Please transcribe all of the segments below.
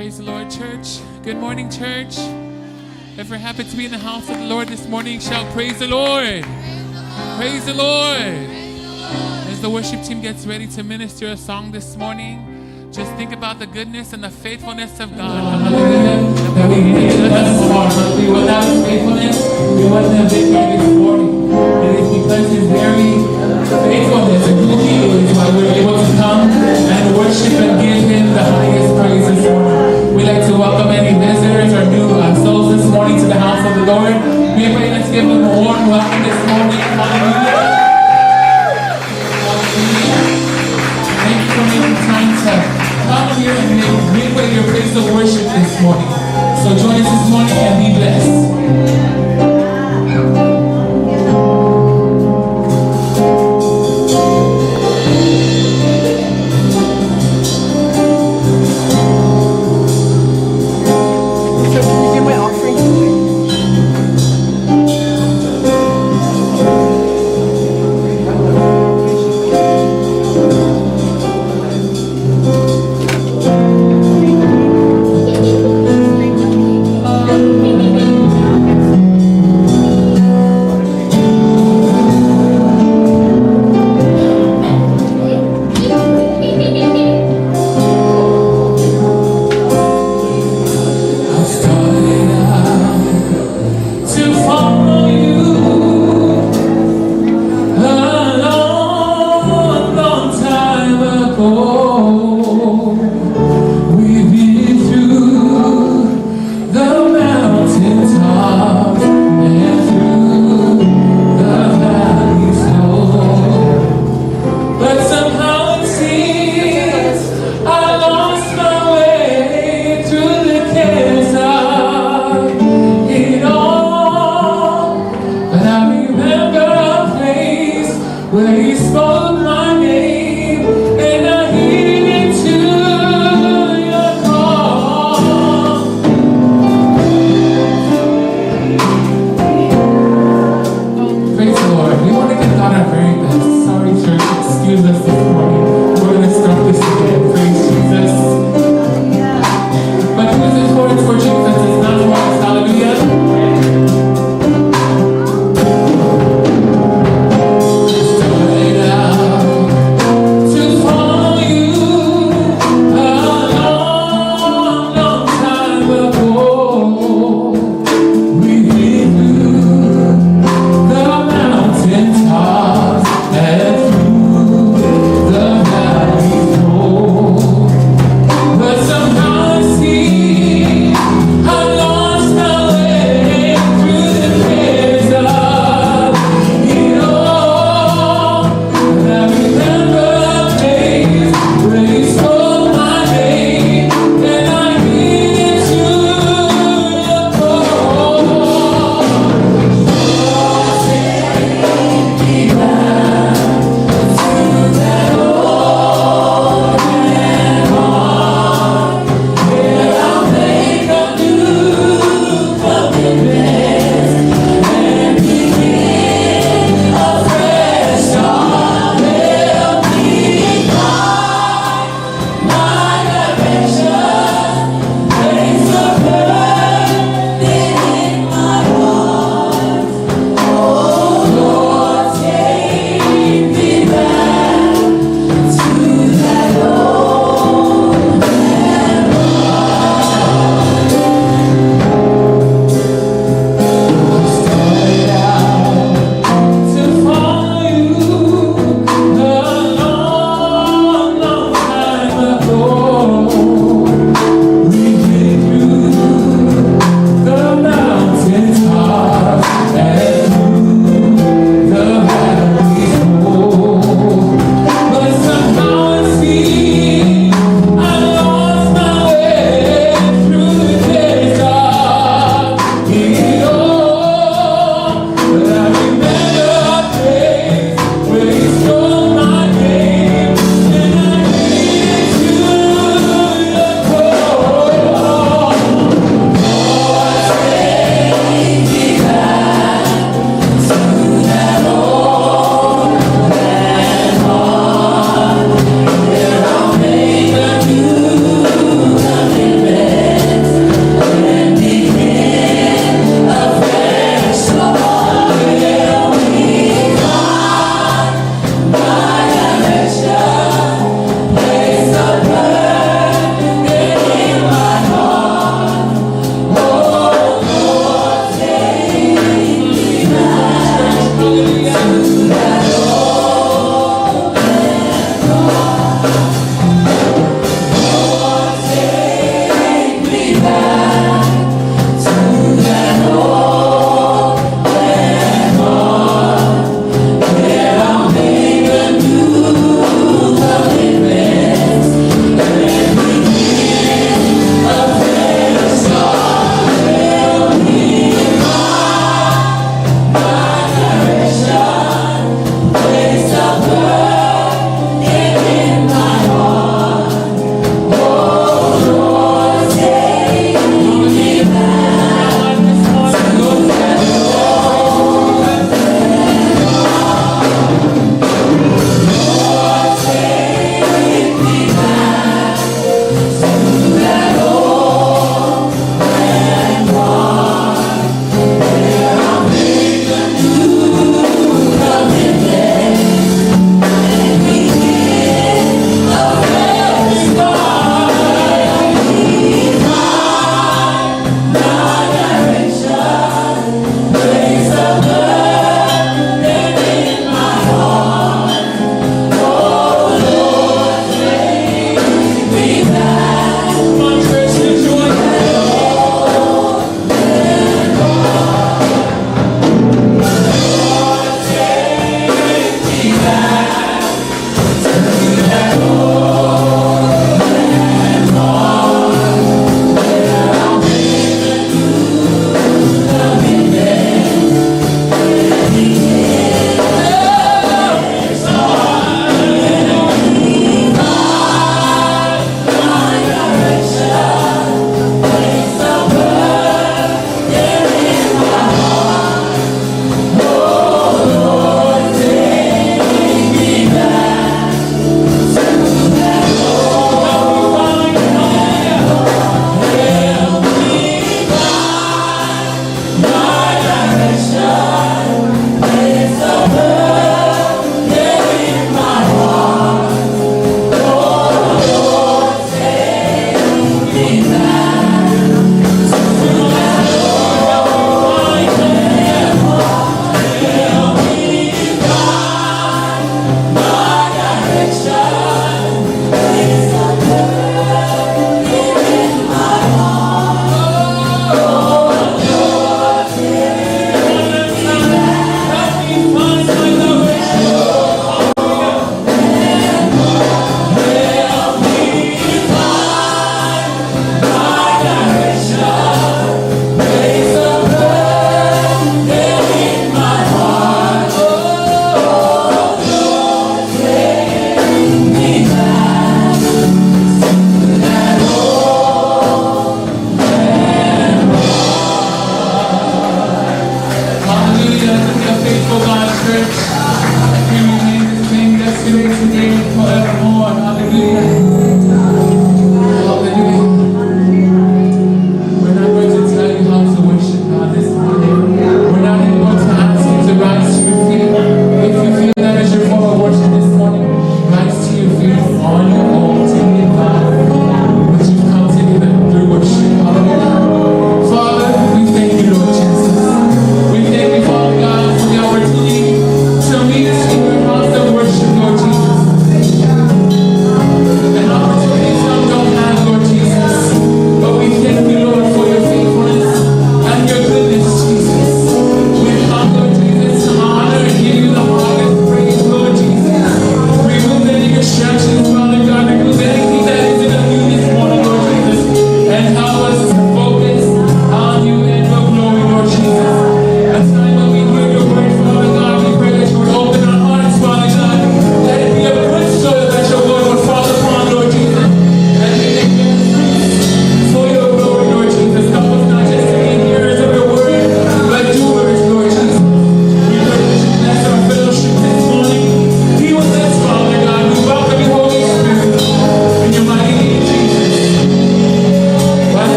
Praise the Lord, church. Good morning, church. If we're happy to be in the house of the Lord this morning, shout praise the Lord. Praise the Lord. As the worship team gets ready to minister a song this morning, just think about the goodness and the faithfulness of God. Hallelujah. That we did thus far. Without His faithfulness, we wouldn't have been here this morning. It is because His very faithfulness and who He is why we're able to come and worship and give Him the highest praise this morning. We'd like to welcome any visitors or new souls this morning to the house of the Lord. We pray, let's give them a warm welcome this morning. Hallelujah. Thank you for making time to come here and make Midway your place of worship this morning. So join us this morning and be blessed. today, today, and forevermore. Hallelujah. Hallelujah. We're not going to tell you how to worship God this morning. We're not even going to ask you to rise to your feet. If you feel that as your form of worship this morning, rise to your feet on your own to give God what you've come to give Him through worship. Hallelujah. Father, we thank you, Lord Jesus. We thank you, Father God, for the opportunity to meet in your house of worship, Lord Jesus.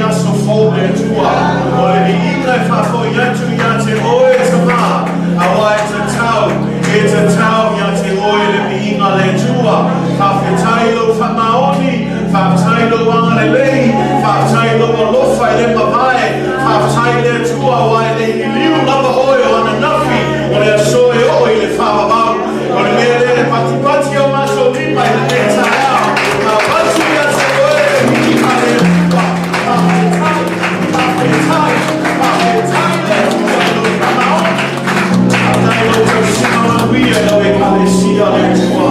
aso fo le tua. O le inga e whafo yatu ia te oe tama. Awa e te tau ia te oe le mi inga le tua. Whawhetailo whamaoni, whawhetailo anga le lei, whawhetailo alofa e le mawai, whawhetaile tua wa e le iliu lava oe o ana nafi, o le aso e o i le whawabau, o le mea le pati o maso lima i le neta ea, ma patu ia te oe le mi inga le tua, whawhetaile tua whamaoni, whawhetailo tau wia no e kalesia le tua.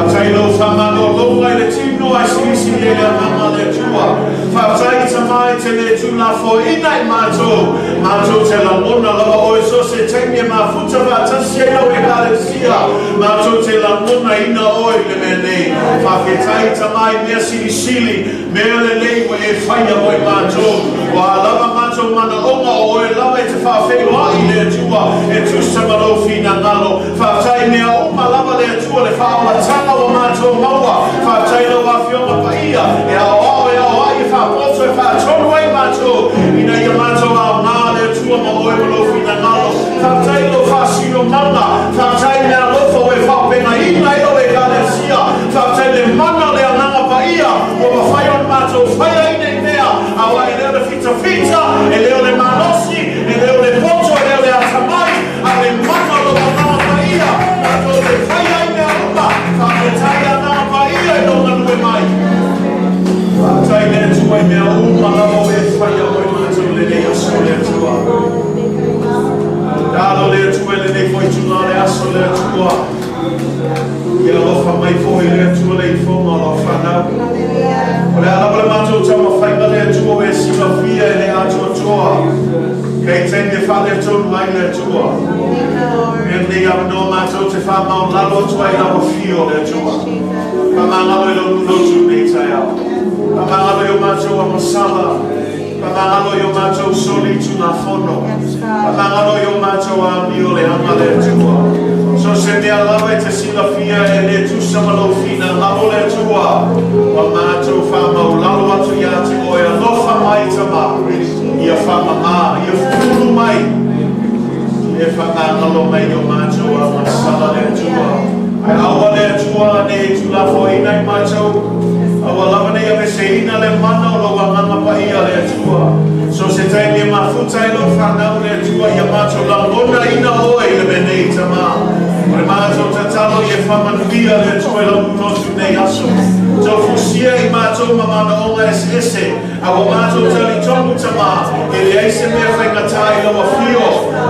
Tailo whamano longa le tino a sisi le amama le tua. Whawhai tamai te le tuna fo ina i mātou. Mātou te la mona lawa oe so se teimia mā futa wātasi e lau e kalesia. Mātou te la mona ina oe le menei. Whawhetai tamai mea sili mea le lei mo e whaia oe mātou. Wa lava mātou mana onga oe lawa e te whawheu ai le tua. E tusa malo fina ngalo. Whawhai mea uma lava le tua le whaola tanga o mātou maua, whātailo Afioga Paia, e ao ai e whāpoto e whātonu ai mātou, ina ia mātou ao ngā le tua ma oe malofi na ngalo, whātailo whāsino manga, whātaile a lofo e whāpenga ina e o e kalesia, whātaile mana le ananga Paia, o ma whaion mātou whaia ina i mea, awa e leo le fita, e leo le manosi, e leo le poto, e leo le atamai, a le mana lo ananga Paia, mātou le whaia ina uma, whāpetai ananga Paia e nonga nue mai. Whātai le tua e mea uma lamo e whaia o e mātou le nei aso le tua. Dalo le tua le nei foi tuna le aso le tua. Ia lofa mai foi le tua le i fonga lo whanau. O le alama le mātou tama whainga le tua e sima fia e le atoatoa. Kei tenge whale tonu ai le tua. E nei amano mātou te whamau lalo tua i lawa fio le tua. Pamangalo i lonu lotu nei tai au. Pamangalo i o mātou a masala. Pamangalo i o mātou soli tuna fono. Pamangalo i o mātou a mio le anga le tua. So se mea lawa e te sila fia e le tu samalo fina lalo le tua. Wa mātou whamau lalo atu ia te oe alofa mai tama. Ia whamama, ia furu mai. E whamangalo mai o mātou a masala le tua. Ai awa le tua ne tu la fo ina i mātou. Awa lava nei ave se ina le mana o lo wanganga Paia le tua. So se taimi e mafuta e lo whanau le tua ia mātou la mona ina oe le menei tama. O le mātou tatalo i e whamanuia le tua e lo munotu nei aso. So fusia i mātou mamana onga ese. Awa mātou tali tongu tama. E le eise mea whaingatai lo wa fio.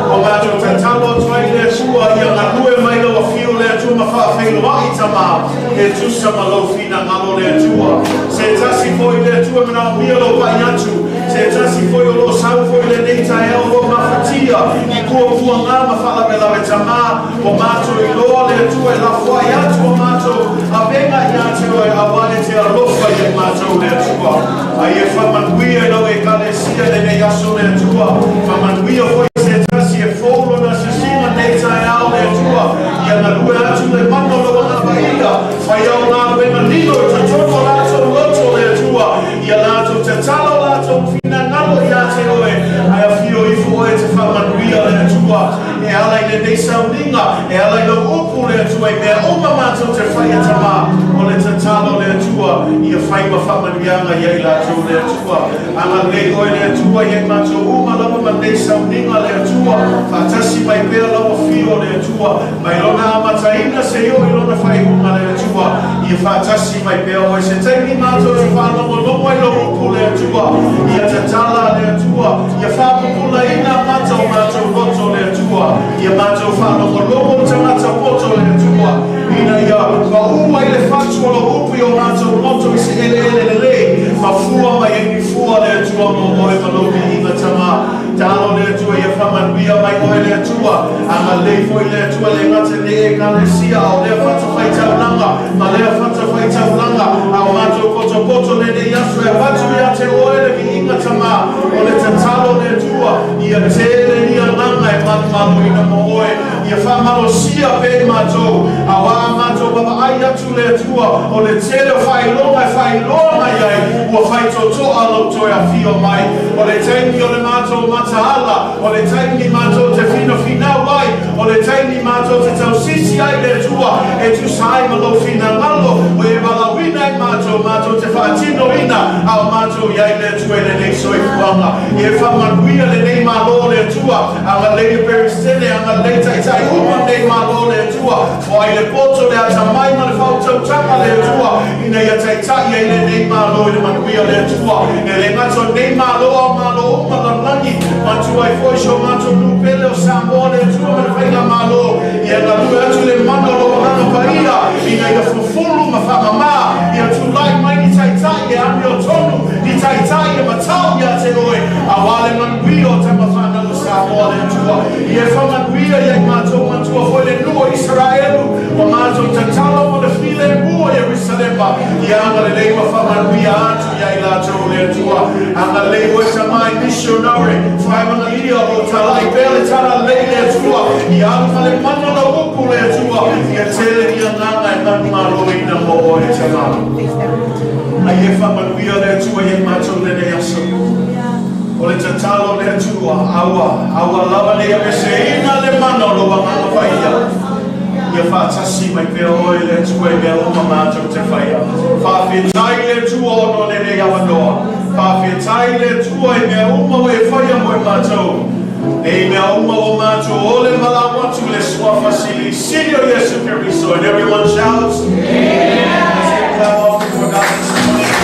O mātou tatalo tuai le tua ia nganue mai lo wa fio le tua ma whaafeilu ai tama. E tusa malofi na ngalo le tua. Se tasi foi le tua mana mia lo pai atu. Se tasi foi o lo sau foi le neita e o lo mafatia. I kua ngā mawhala me lawe tama. O mātou i loa le tua e la fuai atu o mātou. A benga i atu e awane te alofa i mātou le tua. A i e whamanuia e lau e kalesia le nei aso le tua. Whamanuia foi se tasi e folo na sisina neita e ao le tua. Ia na lue atu le mano lo wana Paia. Whai au ngā wenga nino e ta tono lato loto le tua. Ia lato te talo lato fina ngalo i ate oe. Ai a fio i fo e te whamanuia le tua. E alai le nei sauninga. E alai le upu le tua. E mea uma mātou te whai e tama. O le te talo le tua. Ia whai ma whamanuianga i ei lato le tua. Anga le oe le tua. I e mātou uma lama ma nei sauninga le tua. Whatasi mai pēr lama fio le tua. Mai lona amataina se yo i lona whai unga le tua. Ia whatasi mai pēr oe se teimi mātou te whanongo lomo i lo upu le tua. Ia te tala le tua. Ia whapupula ina mātou loto le tua. Ia mātou whanongo lomo tangata poto le tua. Ina ia ka ua i le whatua lo upu i o mātou loto i se ele. Mafua mai e ni fua le tua mo oe malomi inga tama. Talo le tua ia whamanuia mai oe le tua. Anga leifo i le tua le ngate ne e kalesia. O lea whata whai taulanga. Ma lea whata whai taulanga. Ao mātou poto le ne yasu e watu ia te oe le mi inga tama. O le te talo le tua. Ia tere ni ananga e manu ina mo oe. Ia whamalo sia pe mātou. Awa mātou lava ai atu le tua o le tele fai longa iai ua fai totoa lo toi afio mai o le taimi o le matou mataala o le taimi matou te fina wai o le taimi matou te tausisi ai le tua e tu sai ma lo fina ngalo o e walawina i matou te whaatino ina au matou iai le tua le nei soi fuanga i e whamanuia le nei malo le tua anga leia peristene anga lei tai uma nei malo le tua o ai le poto le ata mai ma le whautautanga le tua ina ia tai ai le nei malo i le manuia le tua e le matou nei malo uma langi matou ai foi show matou nupele o Samoan le tua ma le whainga malo i anga lue atu le mano lo Afioga Paia ina ia fufulu ma whamama ia tu lai mai ni tai e ami o tonu ni tai e matau ia te oe a wale manuia o te mawhana lo Samoan le tua i e whamanuia ia i matou foi le nua Israelu o matou tatala o le file mua Jerusalema i anga le leima whamanuia atu ia i latou le tua anga leima e tamai missionary whaimanga ia o talai pele tala lei le tua i anga le mana na upu le tua i a tele i anganga e manu malo ina mo o e tamai a i e whamanuia le tua i e matou le ne aso o le tatalo le tua aua lava le ameseina le mana lo wanganga whaia ia whaatasi mai pia oe le tua i mea uma mātou te whaia whawhetai le tua ono le ne awanoa whawhetai le tua i mea uma o e whaia mo e mātou e mea uma o mātou o le malawatu le sua fasili Senior Yesu Kiriso and everyone shouts Amen. Come off before God this morning.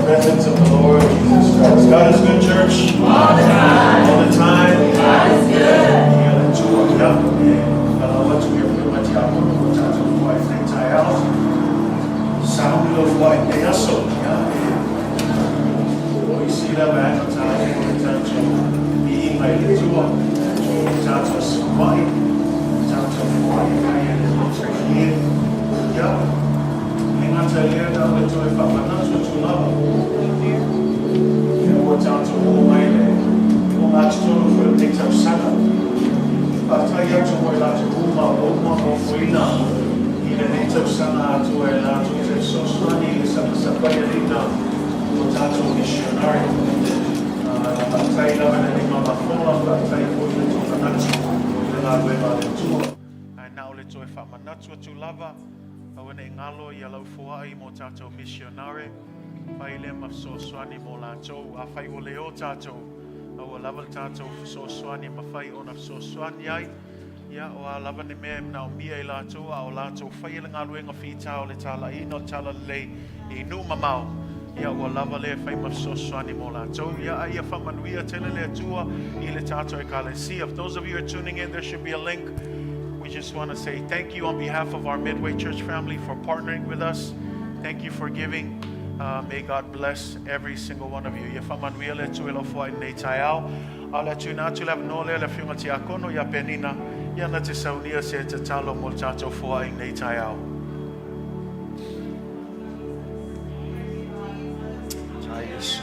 Presence of the Lord Jesus Christ. God is good, church. All the time. All the time. God is good. Sound of white. They are so. We see that back on time. We turn to being like the two of them. Turn to white. Turn to white. Yeah. Ngatalienda wetu efamanazo tulaba wotanto umaile ungatolo for the next sana ataya to wela to uma ofuina ile next sana to wela to so swani ile sapaya lina wotanto missionary ataya na ni mama fola ataya for the kanati ile la wela tu na ole to efamanazo tulaba Awene ngalo ia lau fuai mo tatou missionare pai le mafsoasoani mo latou afai o leo tatou aua lava le tatou fesoasoani mafai ona fesoasoani ai ia o a lava ne mea naumia i latou a o latou fai le galuega fitao le talaina o talalelei i nu mamao ia ua lava le fai mafsoasoani mo latou ia ia famanuia tele le atua i le tatou ekalesia. For those of you who are tuning in, there should be a link. We just want to say thank you on behalf of our Midway Church family for partnering with us. Thank you for giving. May God bless every single one of you. Ia tu elo fo nei taiao. Ala tu na tu la no le Afioga ti akono ia penina. Ia na te saunia se te talo mo tatou fo nei taiao. Yes.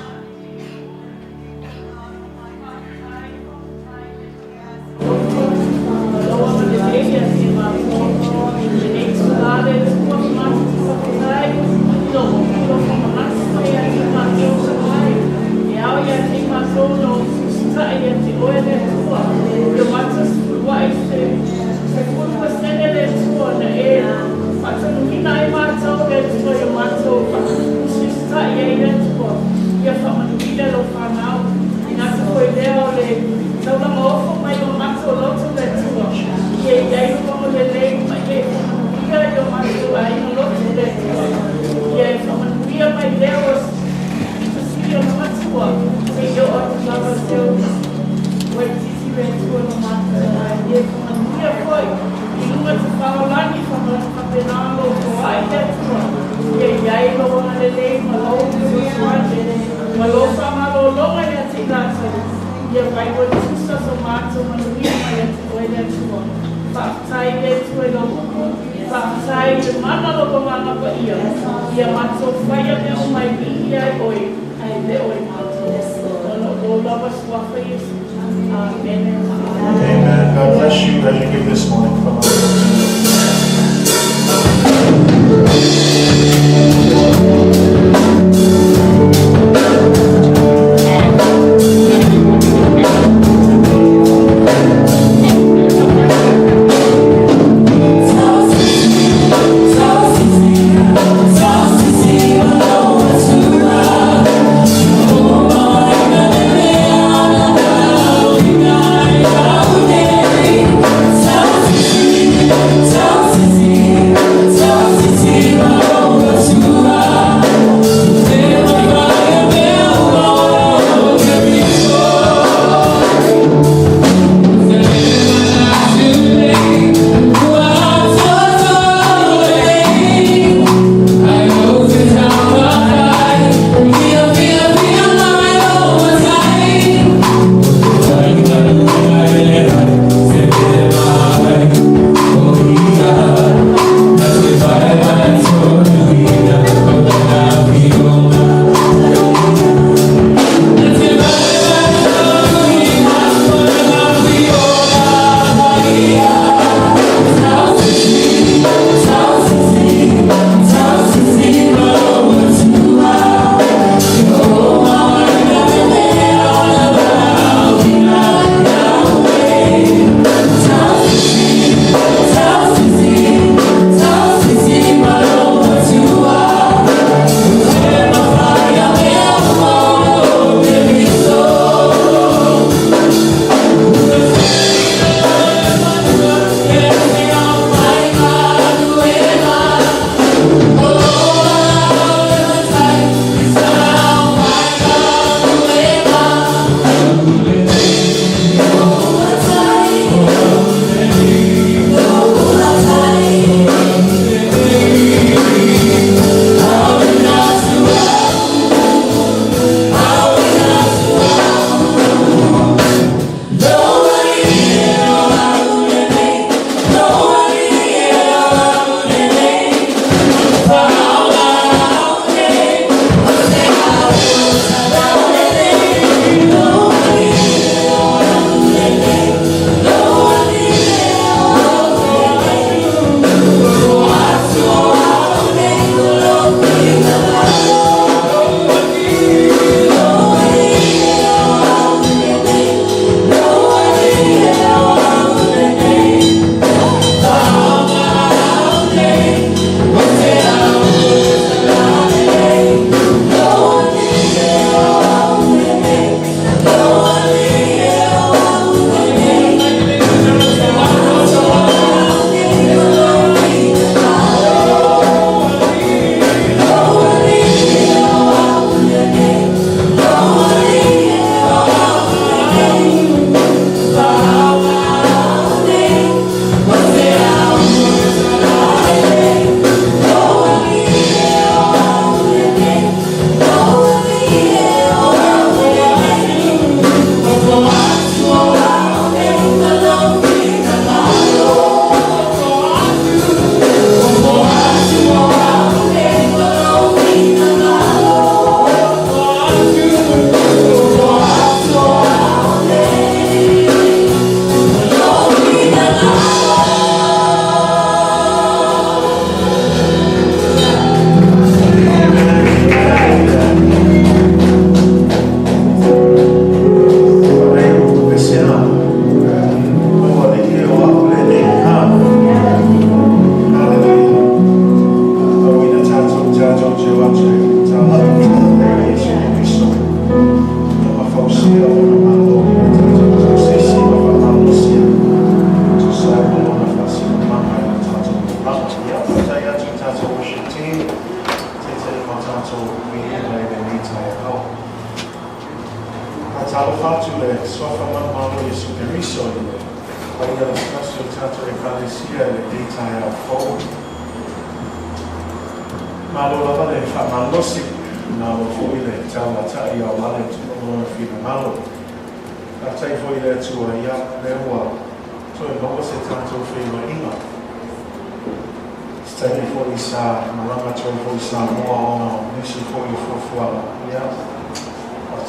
Amen. God bless you as you give this morning. Come on.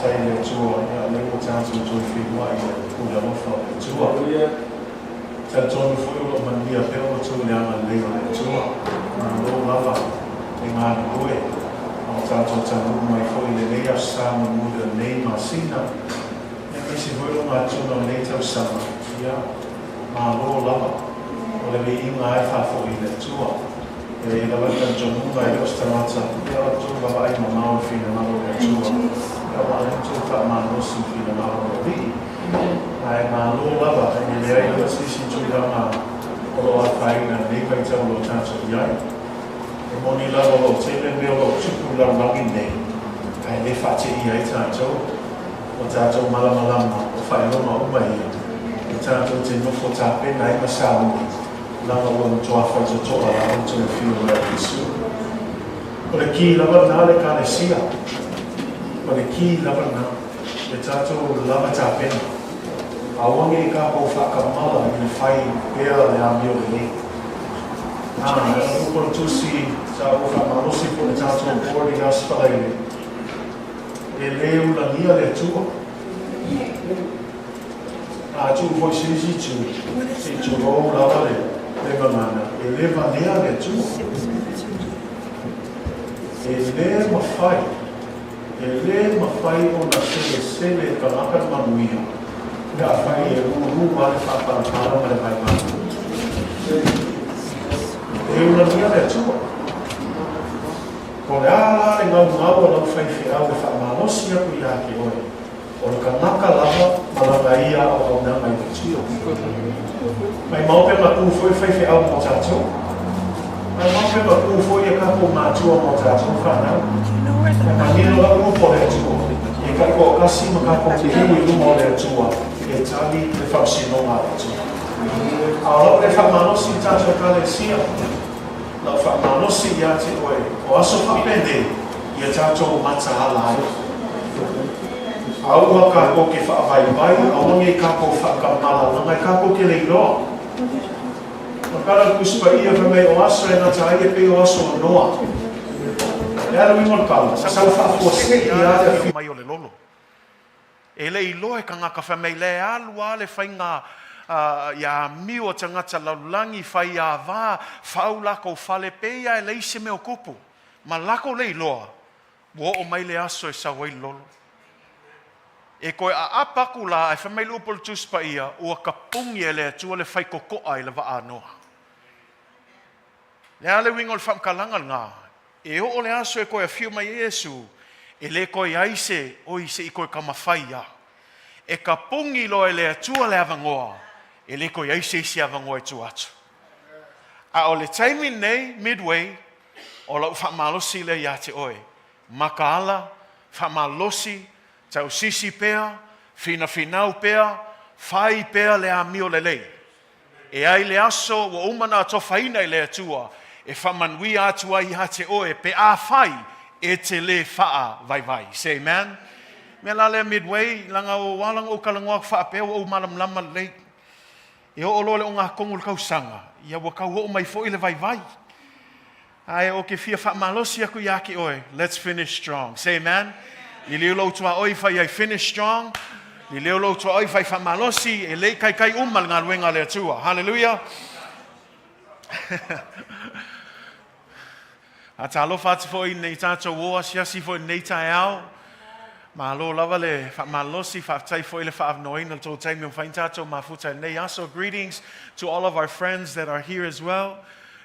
tai le tua ia le o tātou tui whiwa i le kula mofa le tua. Ta tonu foi o mania peo o tu le anga leo le tua. Nā lo lava e ngāna koe. O tātou tamu mai foi le lea sama muda nei masina. E kisi foi o ngā tuna nei tau sama. Ia, nā lo lava. O le me inga e whafo i le tua. E la waka jonunga e os tamata. Ia tu lava ai mamau fina malo le tua. Ia wa le tu wha manosi fina malo le vi. Ai ngā lo lava. E le ai o sisi tui rama. Olo a whaina nei kai tau lo tātou iai. E moni lava lo tele meo lo tupu lau langi nei. Ai le whate i ai tātou. O tātou malamalama. O whainoma umai ia. O tātou te nofo tāpena i masauni. Langa o toa whaita toa la o te whio rea kisu. O le ki lava nā le kānesia. O le ki lava nā. E tātou lava tāpena. A wangi i ka po whakamala i le whai pēr le amio le ni. E upon tusi sa o whamanosi po le tātou kōri aspalaile. E leu la nia le tua. A tu foi sisi tu. Si tu rou lava le mana. E le vanea le tua. E le mawhai. E le mawhai o na sele ka ngaka manuia. Ia whai e rū wale whapara ma le mai manu. E una nia le tua. Ko le ala e ngau ngau a lau whai whiau e whamanosi aku i ake oe. O le ka ngaka lava malanga ia o au nanga i tio. Mai maupe ma kū foi whai whiau mo tātou. Mai maupe ma kū foi e kapo mātua mo tātou whanau. Ma nino la upo le tua. E kako o kasi ma kapo te hiu i lumo le tua. E tali le whausinonga le tua. A lau le whamanosi tātou ka le sia. Lau whamanosi ia te oe. O aso whapende ia tātou mata halai. Aua kako ke whaavai, awangi kako whaakamala, nangai kako ke leiloa. Makara kuspa ia whamei o aso e nata ai e pe o aso o noa. E ala wimon kala, sa whaafua se i area fi mai o le lolo. E leiloa e ka ngaka whamei le alua le whainga ia miu o tangata laulangi whai a wā, whau lako whale peia e leise me o kupu. Ma lako leiloa, wo o mai le aso e sa wai lolo. E koe a apaku la e whamei lupo le Tusi Paia ua kapungi e le tua le whai kokoa i le wa anoa. Le ale wingo le whamkalanga ngā. E o le aso e koe a whiu mai Iesu e le koe aise o ise i koe kamawhaia. E kapungi lo e le tua le avangoa e le koe aise isi avangoa e tu atu. A o le taimi nei Midway o lau whamalosi le ia te oe. Makaala, whamalosi, tau sisi pea, fina finau pea, whai pea le amio le lei. E ai le aso wa umana to whaina i le atua, e whamanui atua i hate oe, pe a whai e te le whaa vai vai. Say amen. Mea la le Midway, langa o walang o kalangoa wha pea o malam lama lei. E o lo le o ngā kongu le kausanga, ia wa kau o mai fo i le vai vai. Ai o ke fia wha malosi aku yaki oe, let's finish strong. Say amen. Ni leo lo tua oi fai ai finish strong. Ni leo lo tua oi fai whamalosi e lei kai kai umal ngā ruenga le atua. Hallelujah. A ta alofa atu fo i nei tātou oa siasi fo i nei tai au. Ma alo lava le whamalosi whaftai fo i le whaafnoina tō taimi o whain tātou ma futa nei aso. Greetings to all of our friends that are here as well.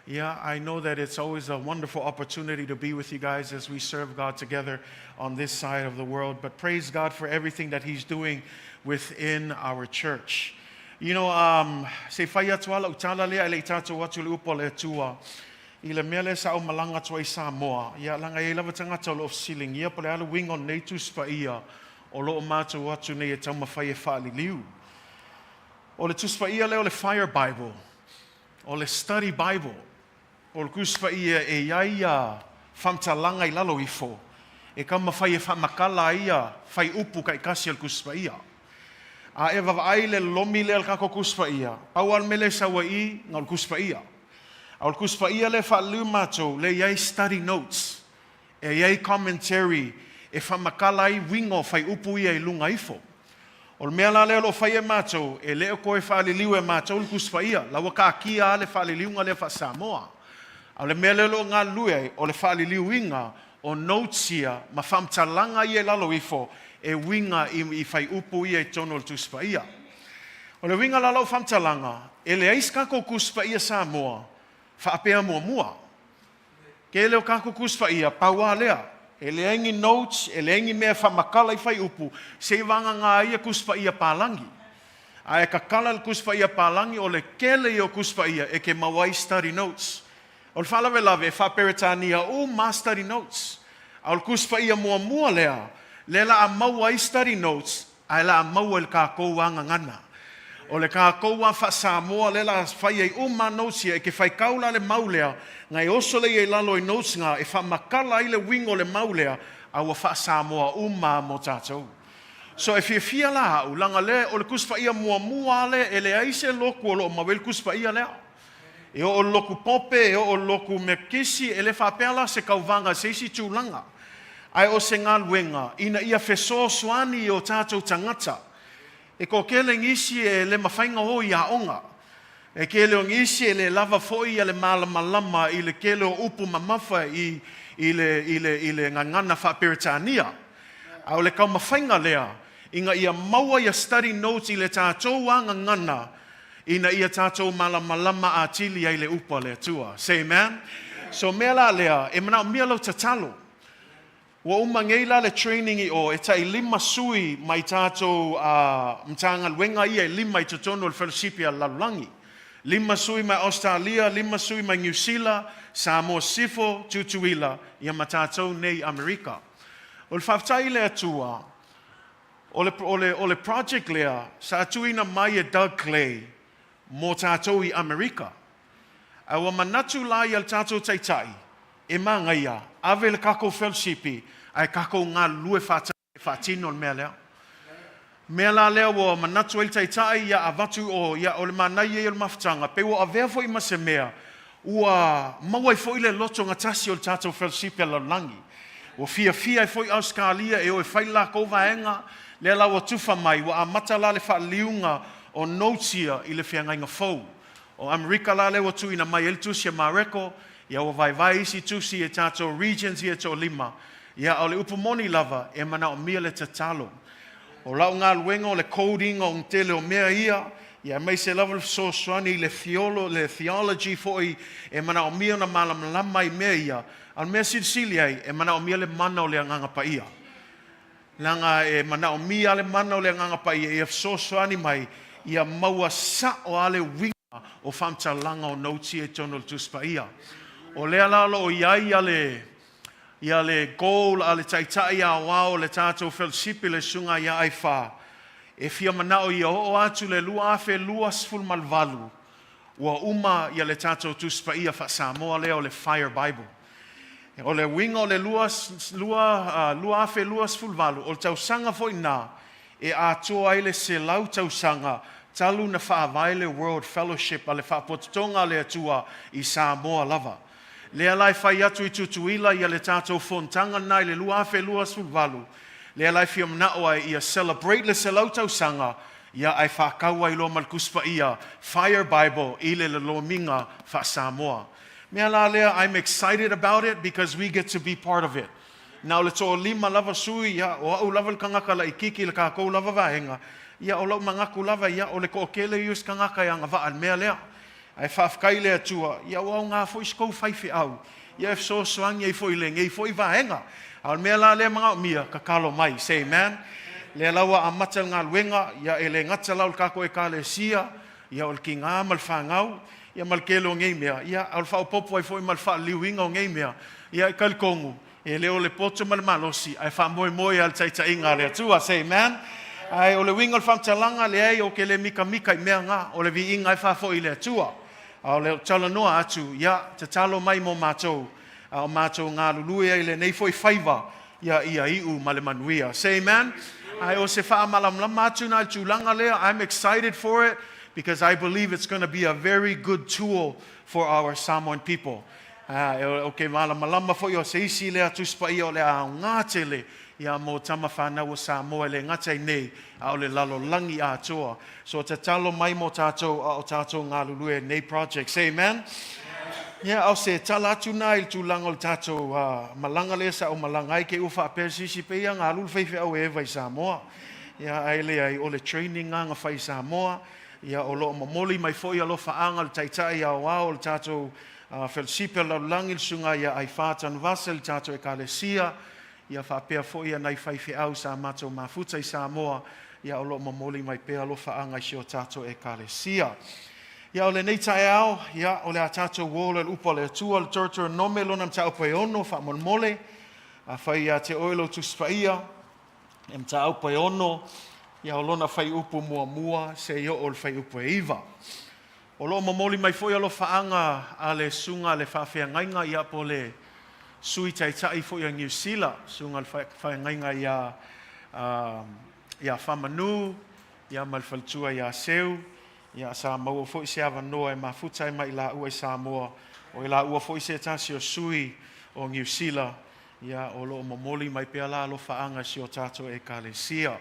Yeah, I know that it's always a wonderful opportunity to be with you guys as we serve God together on this side of the world. But praise God for everything that He's doing within our church. You know, se whai atua la utala lea ele tātou atu le upo le atua. I le mea le sa o malanga tua i Samoa. Ia langa e lava tangata o lo ceiling. Ia pole ala wing on nei Tusi Paia. O lo o mātou atu nei e tauma whai e whaali liu. O le Tusi Paia leo le Fire Bible. O le Study Bible. O le Tusi Paia e iaia whamtalanga i lalo i fo. E kama whai e whamakala ia whai upu kai kasi al Tusi Paia. A e wawai le lomi le al kako Tusi Paia. Pau al mele sawa i ngā al Tusi Paia. Al Tusi Paia le whaalu mātou le iai study notes. E iai commentary. e whamakala I wingo whai upu ia I lunga ifo. O mea la leo lo whai e mātou, e leo koe whaliliu e mātou le kusi paia, lawa ka kia le whaliliu ngā le wha Samoa. A le mea leo ngā lue o le whaliliu inga o notia ma whamtalanga I e lalo ifo e winga I whai upu ia I tono le tusi paia. O le winga lalo whamtalanga, e le ais kako kusi paia Samoa, whaapea mua mua. Ke leo kako kusi paia, paua lea. E le aingi notes, e le aingi mea whamakala I whai upu, se wanga ngā ia kusi paia pālangi. A e ka kala le kusi paia pālangi o le kele I o kusi paia e ke mawai study notes. O le whalawe lawe e whaperetania o ma study notes. A o le kusi paia mua mua lea, le la a mawai study notes, a la a maua le kākou anga ngana. O le kākou a wha Samoa le la whai ei o ma notes ia e ke whai kaula le maulea, ngai oso le I lalo I notes ngā, e whamakala I le wingo le maulea, a wa wha Samoa o ma mo tātou. So e fia la au, langa le, o le kusi paia mua mua le, e le aise loku o lo mawel kusi paia lea. E o loku pope, e o loku mekisi, e le whapela se kauwanga seisi tūlanga. Ai o se ngā luenga, ina ia wheso suani o tātou tangata. E ko kele ngisi e le mawhainga o I a onga. E kele o ngisi e le lava foi a le malama I le kele o upu mamafa I le ngangana whaperetania. A o le kau mawhainga lea, inga ia maua ia study notes I le tātou anga ngana, ina ia tātou malama a tili ai le upa le atua. Say amen? So mea la lea, e mana o mea lau tatalo. Wa umangeila le training I o, e tai 5 sui mai tātou mtanga luenga ia e 5 I totono le fellowship ia lalulangi. 5 sui mai Australia, 5 sui mai New Zealand, Samoa sifo, tutuila, ia matātou nei Amerika. O le whaftai le atua, o le project lea, sa atuina mai e Doug Clay, mo tātou I Amerika. Awa manatu lai al tātou taitai, e mangaia, ave le kako fellowshipi, ai kako ngā lue whatino le mea lea. Mea la lea wa manatu el taitai ia avatu o ia o le manai e le mafutanga, pe wa avea fo I mase mea, ua mawai fo I le loto ngatasi o le tātou fellowshipi ala langi. Wa fia e fo I Australia e o e whaila kou vaenga, le la wa tufa mai, wa amata la le whaaliunga o notia I le whiangainga fau. O Amerika la le wa tu ina mai el tusi e mareko, ia wa vai isi tusi e tātou regions ia to 5. Ia o le upumoni lava e mana o mia le tatalo. O lau ngā luenga o le coding o ngtele o mea ia mai se lava so swani le theology fo I e mana o mia na malama I mea ia. Al mea sili ai e mana o mia le mana o le anganga paia. Langa e mana o mia le mana o le anganga paia e so swani mai ia maua sa o ale winga o whamtalanga o nauti e tono le tusi paia. O lea lalo o iai ia le goal a le taitai a wao le tātou fellowship le sunga ia ai wha. E fia manao ia o atu le lua afe luas fulmalvalu. Ua uma ia le tātou tusi paia wha Samoa lea o le Fire Bible. O le winga o le lua afe luas fulvalu. O le tausanga fo ina e atua ai le se lau tausanga talu na whaavai le World Fellowship a le whaapototonga le atua I Samoa lava. Lea lai whai atu I tutuila ia le tātou fontanga nai le lua afe luas fulvalu. Lea lai fia mnao ai ia celebrate le se lau tausanga ia ai whakaua I lo malkuspa ia Fire Bible I le lo minga wha Samoa. Mea la lea, I'm excited about it because we get to be part of it. Now let's all 5 lava sui ia o au lava le kangaka la I kiki le kākou lava vahenga. Ia o lau mangaku lava ia o le kookele ius kangaka ia ngā vaa mea lea. Ai whafkai le atua, ia wau ngā fo iskou whaifi au. Ia e so swangi e fo I lenge, e fo I vahenga. Al mea la le mga o mia, ka kalo mai, say amen. Le lawa a matal ngā luenga, ia e le ngata lau kako e ka le sia, ia o le ki ngā mal whangau, ia mal kelo ngei mea, ia al whao popo ai fo I mal wha liwinga o ngei mea, ia e kalikongu, e leo le poto mal malosi, ai wha moe al taita inga le atua, say amen. Ai o le winga al whamtalanga le ai o ke le mika I mea ngā, o le vi inga ai wha fo I le atua. O le tala noa atu, ia, te talo mai mo mātou, o mātou ngā lulue ai le nei foi whaiva, ia iu ma le manuia. Say amen? Ai o se wha malamlama atu nā tūlanga lea, I'm excited for it, because I believe it's going to be a very good tool for our Samoan people. O ke malama fo yo se isi le Tusi Paia o le a ngatele ia mo tama whanau o Samoa le ngatai nei a o le lalo langi a Atua. So te talo mai mo tātou o tātou ngā lulue nei projects. Amen? Ia au se tala atu nā il tūlanga o le tātou malanga le sa o malanga ai ke uwha a Tusi Paia ngā lulu whaiwhi au e vai Samoa. Ia aile ai o le training ngā whai Samoa. Ia o lo mamoli mai foi alo whaanga le taitai a o le tātou Felsipe la langil sunga ia ai whātanu vasel tātou e kālesia. Ia whapea foi ia nei whaiwhi au sa mātou mafuta i Samoa. Ia o lo mamoli mai pea lo whaanga i sio tātou e kālesia. Ia o le nei tae au, ia o le a tātou wola le upa le atua le Teuteronome lona mta upa e ono whamolmole. A whai a te oilo Tusi Paia. E mta upa e ono. Ia o lona whai upu mua se io o le whai upa e iwa. O lo mamoli mai foi alo whaanga a le sunga le whawhia ngainga ia po le sui taitai foi a New Zealand. Sunga le whawhia ngainga ia whamanu, ia malwhaltua ia seu, ia sa maua foi se awa noa e mafutai mai la ua i Samoa. O i la ua foi se tasi o sui o New Zealand. Ia o lo mamoli mai pia la alo whaanga si o tātou e kālesia.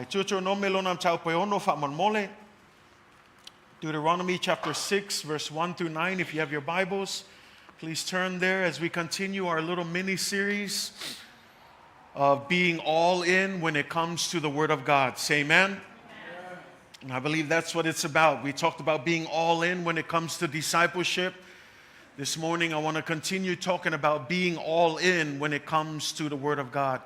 Teuteronome lona mtau pe ono whamolmole. Deuteronomy chapter 6, verse 1 through 9. If you have your Bibles, please turn there as we continue our little mini-series of being all in when it comes to the Word of God. Say amen? Amen. And I believe that's what it's about. We talked about being all in when it comes to discipleship. This morning, I want to continue talking about being all in when it comes to the Word of God.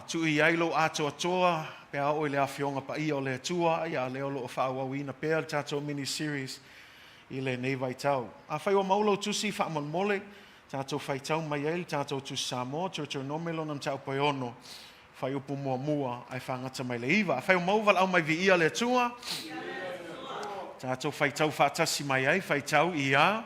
Tui yailo atoatoa, pea o le Afioga Paia o le Atua, ia leo lo whaawawina pea tātou mini-series i le nei vaitau. A whai o maulo tusi whaamolmole, tātou whaitau mai eil, tātou tusi Samoa, Teuteronome lona mtau pai ono, whai upu mua, ai whangata mai le iwa. A whai o mauwal au mai vi ia le Atua, tātou whaitau whaatasi mai ei, whaitau ia,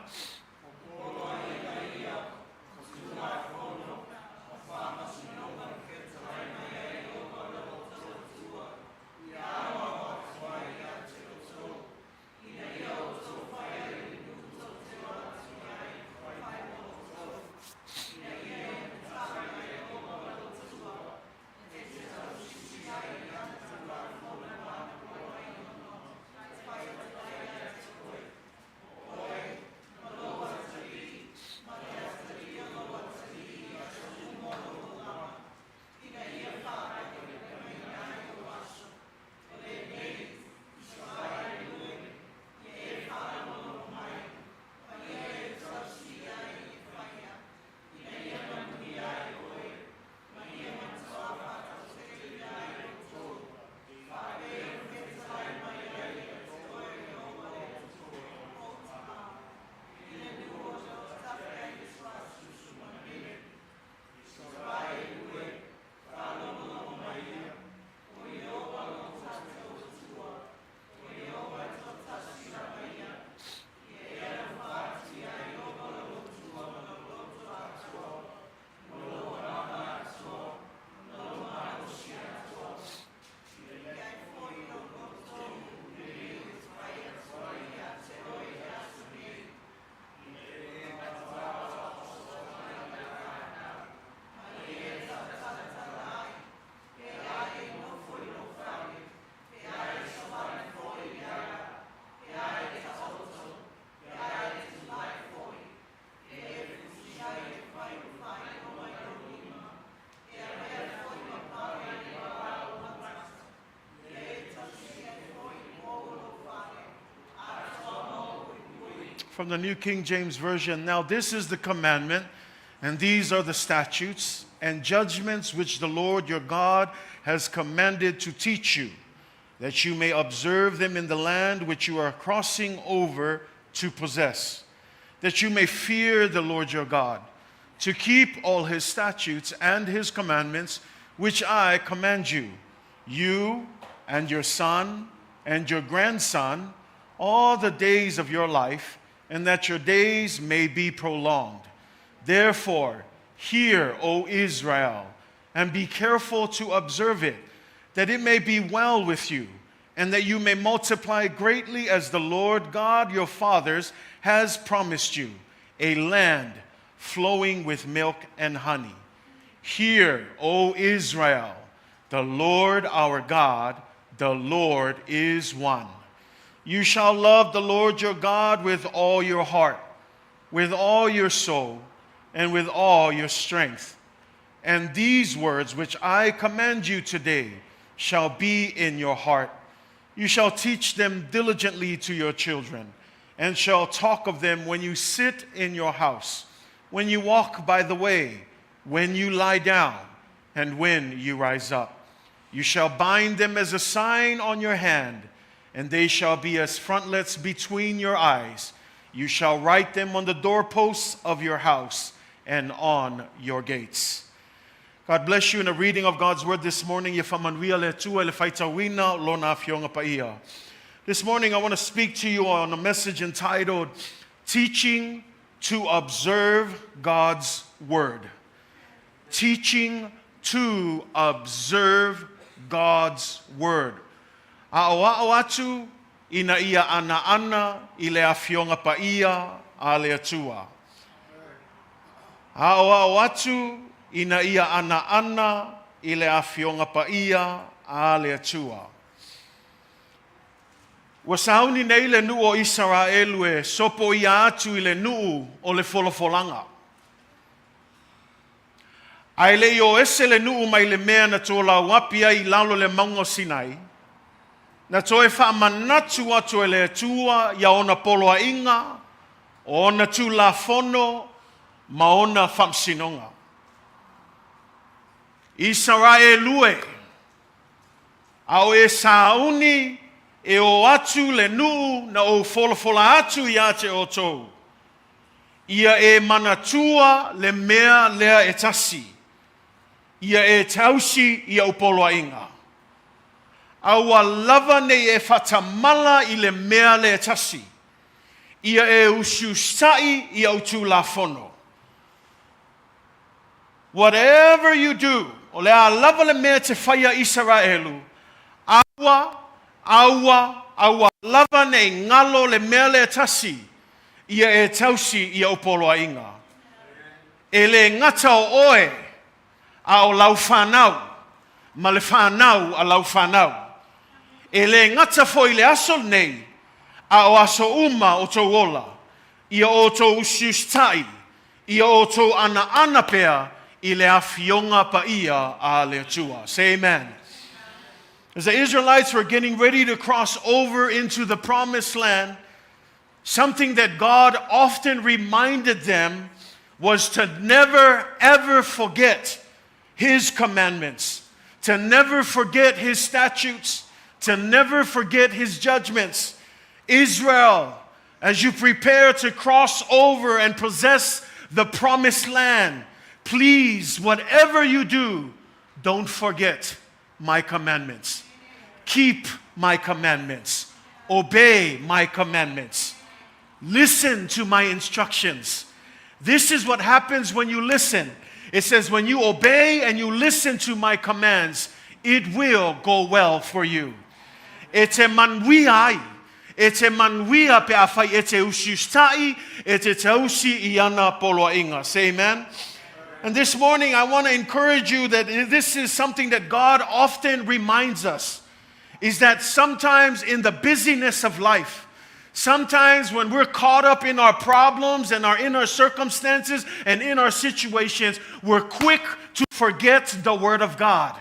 from the New King James Version. Now this is the commandment, and these are the statutes and judgments which the Lord your God has commanded to teach you, that you may observe them in the land which you are crossing over to possess, that you may fear the Lord your God, to keep all his statutes and his commandments, which I command you, you and your son and your grandson, all the days of your life, and that your days may be prolonged. Therefore, hear, O Israel, and be careful to observe it, that it may be well with you, and that you may multiply greatly as the Lord God your fathers has promised you, a land flowing with milk and honey. Hear, O Israel, the Lord our God, the Lord is one. You shall love the Lord your God with all your heart, with all your soul, and with all your strength. And these words which I command you today shall be in your heart. You shall teach them diligently to your children, and shall talk of them when you sit in your house, when you walk by the way, when you lie down, and when you rise up. You shall bind them as a sign on your hand, and they shall be as frontlets between your eyes. You shall write them on the doorposts of your house and on your gates. God bless you in the reading of God's word this morning. This morning I want to speak to you on a message entitled, Teaching to Observe God's Word. Teaching to observe God's Word. A'o atu ina ia Anaana I le Afioga Paia a le Atua. A'o atu ina ia Anaana I le Afioga Paia a le Atua. Wa sauni nei le nuu o Israelu e sopo ia atu I le nuu o le folofolanga. Ai le o ese le nuu mai le mea na tō lau api ai lalo le maungo Sinai. Na tō e wha manatu atu e le atua ia ona poloa inga, o ona tū la fono, ma ona whamsinonga. Israelu e, au e sauni e o atu le nuu na o folofola atu ia te o tōu. Ia e manatua le mea lea e tasi. Ia e tausi ia upoloa inga. Aua lava nei e whatamala I le mea le tasi. Ia e usiustai ia utu la fono. Whatever you do, o le a lava le mea te whaia Israelu, aua lava nei ngalo le mea le tasi, ia e tausi ia upoloa inga. E le ngata o oe, a o lau whanau, ma le whanau a lau whanau. E le ngata foi le aso nei, a o aso uma o tō ola, ia o tō usiustai, ia o tō Anaana pea, I le Afioga Paia a le Atua. Say amen. As the Israelites were getting ready to cross over into the promised land, something that God often reminded them was to never ever forget His commandments, to never forget His statutes, to never forget His judgments. Israel, as you prepare to cross over and possess the promised land, please, whatever you do, don't forget my commandments. Keep my commandments. Obey my commandments. Listen to my instructions. This is what happens when you listen. It says, when you obey and you listen to my commands, it will go well for you. E te manuia ai. E te manuia pe awhai e te usiustai, e te tausi I ana poloa inga. Say amen. And this morning I want to encourage you that this is something that God often reminds us, is that sometimes in the busyness of life, sometimes when we're caught up in our problems and in our circumstances and in our situations, we're quick to forget the Word of God.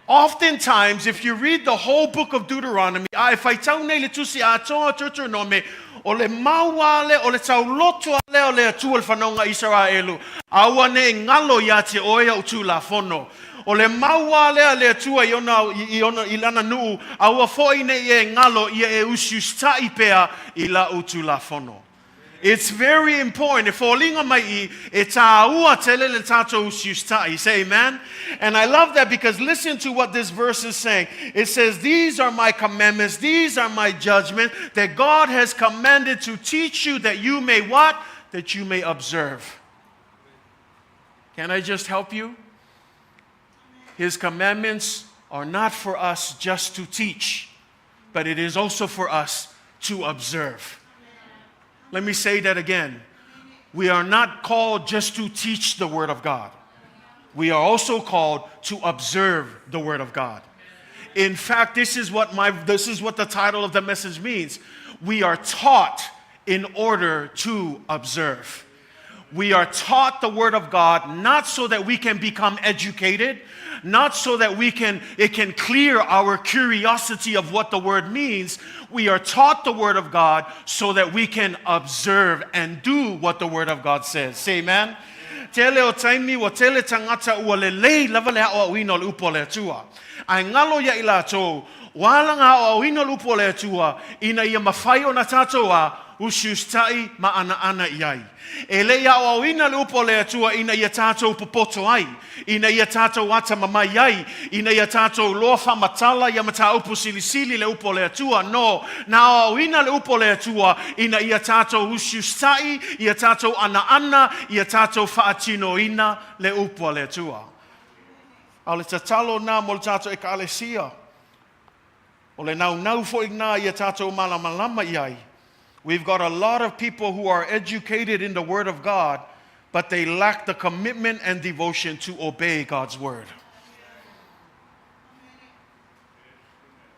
Oftentimes, if you read the whole book of Deuteronomy, if I tau nei le tusi atoatoa Teuteronome, o le mauale, o le tau loto ale o le atua le whanonga Israelu, awa ne ngalo ia te oia utu la fono. O le mauale a le atua I lana nuu, awa foi ne e ngalo ia e usiustai pea I la utu la fono. It's very important. If olinga mai I, e tāua tele le tātou usiustai. Say amen? And I love that because listen to what this verse is saying. It says, these are my commandments, these are my judgment that God has commanded to teach you that you may what? That you may observe. Can I just help you? His commandments are not for us just to teach, but it is also for us to observe. Let me say that again. we are not called just to teach the Word of God. We are also called to observe the Word of God. In fact, this is what the title of the message means. We are taught in order to observe. We are taught the Word of God not so that we can become educated, not so that it can clear our curiosity of what the Word means. We are taught the Word of God so that we can observe and do what the Word of God says. Say amen. Tele o taimi wa tele tangata ua lelei lava le hao awino le upo le atua. Ai ngalo ia ila tō, wala ngā hao awino le upo le atua, ina ia mawhai o na tātoa, usiustai ma Anaana iai. E le ia o awina le upo le atua, ina ia tātou popoto ai, ina ia tātou ata mamai ai, ina ia tātou loa whamatala, ia mata upo silisili le upo le atua, no, na o awina le upo le atua, ina ia tātou usiustai, ia tātou Anaana, ia tātou whaatino ina le upo le atua. Au le tatalo nā mo le tātou e ka alesia, o le nau fo igna ia tātou malamalama iai. We've got a lot of people who are educated in the Word of God, but they lack the commitment and devotion to obey God's Word.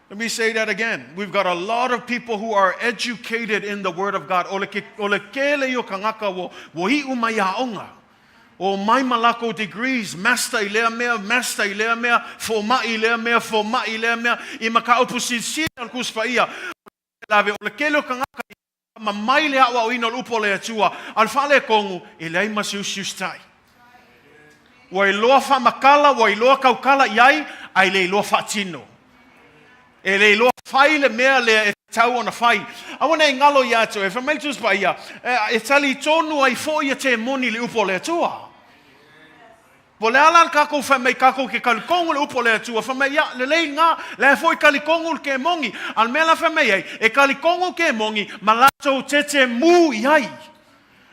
Let me say that again. We've got a lot of people who are educated in the Word of God. O le kele yo kangaka wo hi umayaonga. O mai malako degrees, master I lea mea, forma I lea mea, I maka opusisi al kuspaia. Lave o le kele yo kangaka ma mai le awa ino lupo le atua al fale kongu e lei masiustai wa iloa fa makala wa iloa kaukala iai ai le iloa fatino e le iloa fai le mea le tau ona fai awana ngalo ia to e famel Tusi Paia e tali tonu ai fo ia te moni le upo le atua po le ala kako famei kako ke kalikongu le upo le atua famei ya le lei nga le foi kalikongu ke mongi al mela famei e kalikongu ke mongi malato tete mu iai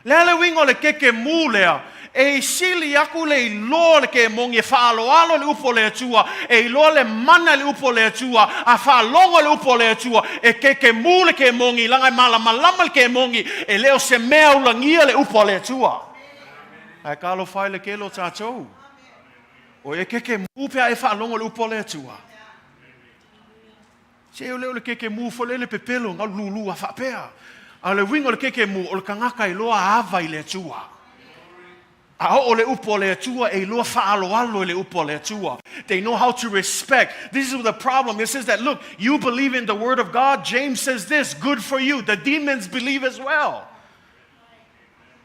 le wingo le keke mu lea e sili aku le lo le ke mongi fa alo le upo le atua e lo le mana le upo le atua a fa longo le upo le atua e keke mu le ke mongi langa malama le ke mongi e leo se mea ulangia le upo le atua. Ai kalo fai le kelo tātou. O e keke mu pea e whaalongo le upo le atua. Se o leo le keke mu fo le pepelo ngau lulu a whapea. A le wingo le keke mu o le kangaka i loa ava i le atua. A o le upo le atua e loa whaaloalo le upo le atua. They know how to respect. This is the problem. It says that, look, you believe in the Word of God. James says this, good for you. The demons believe as well.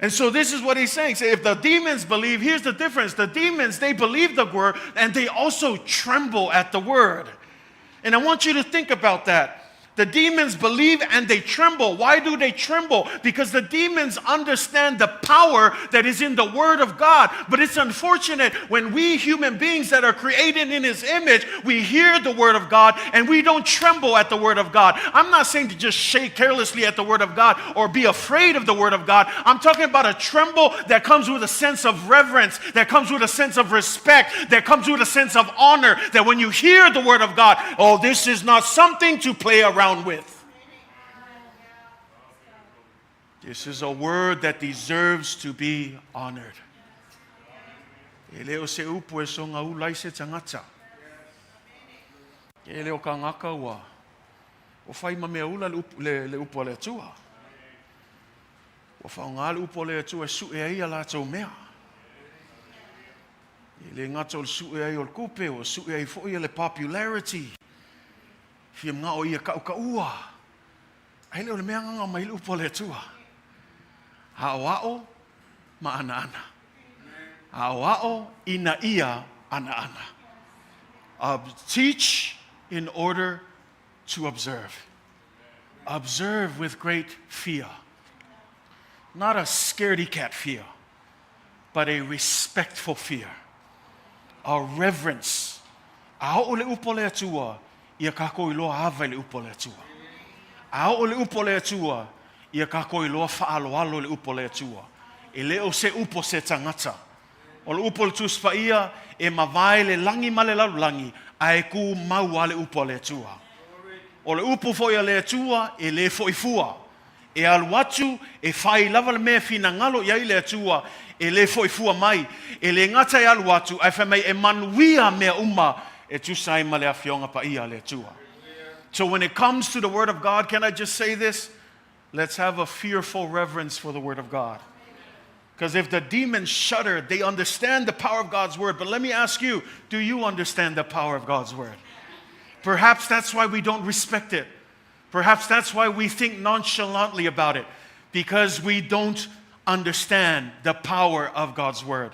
And so this is what he's saying. So if the demons believe, here's the difference. The demons, they believe the Word, and they also tremble at the Word. And I want you to think about that. The demons believe and they tremble. Why do they tremble? Because the demons understand the power that is in the Word of God. But it's unfortunate when we human beings that are created in His image, we hear the Word of God and we don't tremble at the Word of God. I'm not saying to just shake carelessly at the Word of God or be afraid of the Word of God. I'm talking about a tremble that comes with a sense of reverence, that comes with a sense of respect, that comes with a sense of honor, that when you hear the Word of God, oh, this is not something to play around with. This is a word that deserves to be honored. Eleo se upu e songa ulai se tangata. Eleo ka ngaka ua. O fai mamea ula le upu le atua. O fai ngā le upu le atua su e ai ala tau mea. Ele ngata o su e ai o kupe o su e ai fo ia le popularity. Fia mga o ia kau ua. Ai leo le mea nganga mai le upo le atua. Ha'oa'o ma Anaana. Ha'oa'o ina ia Anaana. Teach in order to observe. Observe with great fear. Not a scaredy cat fear, but a respectful fear. A reverence. Ha'o le upo le atua. Ia kako I loa ava le upo le atua. A o le upo le atua, ia kako I loa whaaloalo le upo le atua. E leo se upo se tangata. O le upo le Tusi Paia, e mawai le langi ma le laulangi, a e ku mau a le upo le atua. O le upo foi a le atua, e le foi fua. E alu atu, e whai lava le mea fina ngalo iai le atua, e le foi fua mai, e le ngata e alu atu, ai whamai e manuia mea uma, e tusai ma le Afioga Paia le atua. So when it comes to the Word of God, can I just say this? Let's have a fearful reverence for the Word of God. Because if the demons shudder, they understand the power of God's Word. But let me ask you, do you understand the power of God's Word? Perhaps that's why we don't respect it. Perhaps that's why we think nonchalantly about it. Because we don't understand the power of God's Word.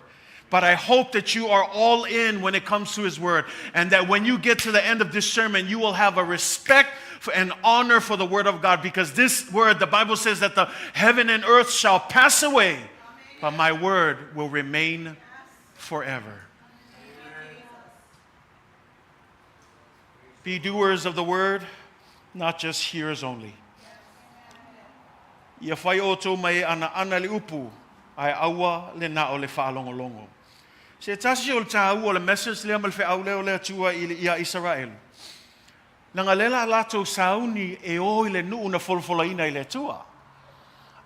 But I hope that you are all in when it comes to His Word. And that when you get to the end of this sermon, you will have a respect and honor for the Word of God. Because this Word, the Bible says that the heaven and earth shall pass away, but my word will remain forever. Be doers of the word, not just hearers only. Ia whai o tō mai Anaana le upu, ai aua le nao le whaalongolongo. Se tasi o le tāua le message lea mal whaau leo le atua i le ia Israel. Nanga lela lato sauni e oi le nuu na folfolaina i le atua.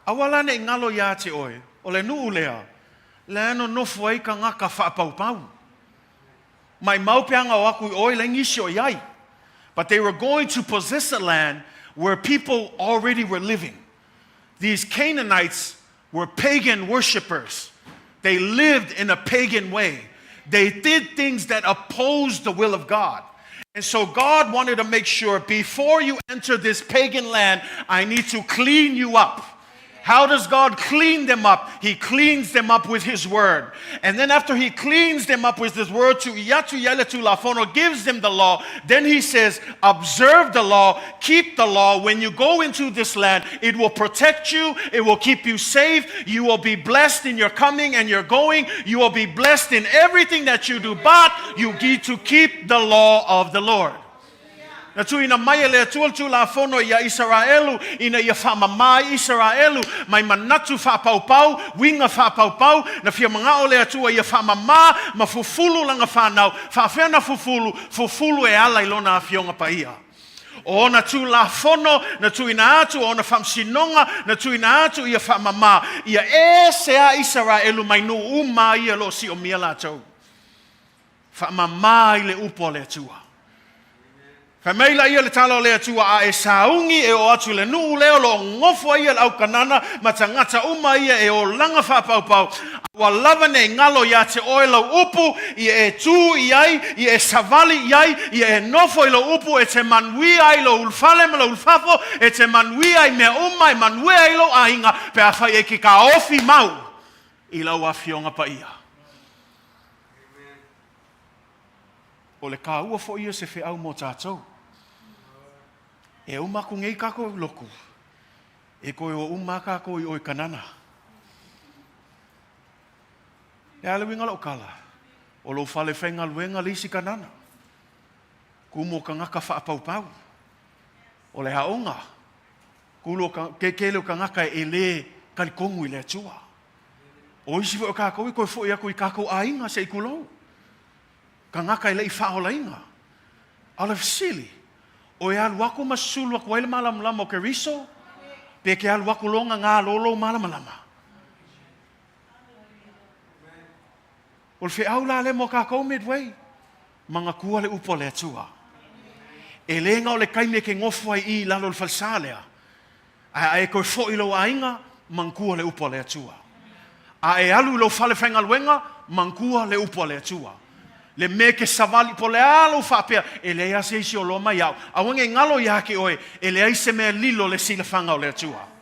Awala ne ngalo ia te oi. O le nuu lea, le ano nofu ai ka ngaka whapaupau. Mai maupeanga o aku oi le ngisi o iai. But they were going to possess a land where people already were living. These Canaanites were pagan worshippers. They lived in a pagan way. They did things that opposed the will of God. And so God wanted to make sure before you enter this pagan land, I need to clean you up. How does God clean them up? He cleans them up with His word. And then after He cleans them up with His word, gives them the law. Then He says, observe the law, keep the law. When you go into this land, it will protect you. It will keep you safe. You will be blessed in your coming and your going. You will be blessed in everything that you do. But you need to keep the law of the Lord. Na tu ina mai le tu la fono ia Israelu ina ia whamamai Israelu mai manatu whapaupau winga whapaupau na fia mga o le atua ia whamama ma fufulu langa whanau whawhena fufulu e ala ilona Afioga Paia. O na tu la fono na tu ina atu o na whamsinonga na tu ina atu ia whamama ia e sea Israelu mai nu uma ia lo si o mia la tau. Whamama i le upo le atua. Fameila ia le talo le atua a e saungi e o atu le nuu leo lo ngofo ia le au kanana ma tangata uma ia e o langa whapaupau. Wa lava ne ngalo ia te oe lau upu ia e tu iai, ia e savali iai, ia e nofo i lau upu e te manui ai lo ulfale ma lo ulfafo e te manui ai mea uma e manui ai lo ainga pe a whai e ki ka ofi mau i lau Afioga Paia. O le ka ua fo ia se fe au mo tātou. E umaku ngei kako loku. E koe o umaka ko i oi kanana. E ale winga lau kala. O lo fale whenga luenga lisi kanana. Kumo ka ngaka whapaupau. O le haonga. Kulo kele o ka ngaka e le kalikongu i le atua. O isi o kako i koe fo ia koe kako ainga se i kulou. Ka ngaka i lei whaolainga. Ala fisili. O e alu aku masulu aku ele malamalama o ke riso. Pe ke alu aku longa ngā lolo malamalama. O le whiau la le mo kākou Midway. Manga kua le upo le atua. E lenga o le kaime ke ngofu ai I lalo le falsalea. A e koe fo ilo ainga, mangkua le upo le atua. A e alu lo fale whenga luenga, mangkua le upo le atua. Le me ke savali po le alo whapea, e le ase isi o loma iau. Awange ngalo ia ke oe, e le aise mea lilo le sila whanga o le atua.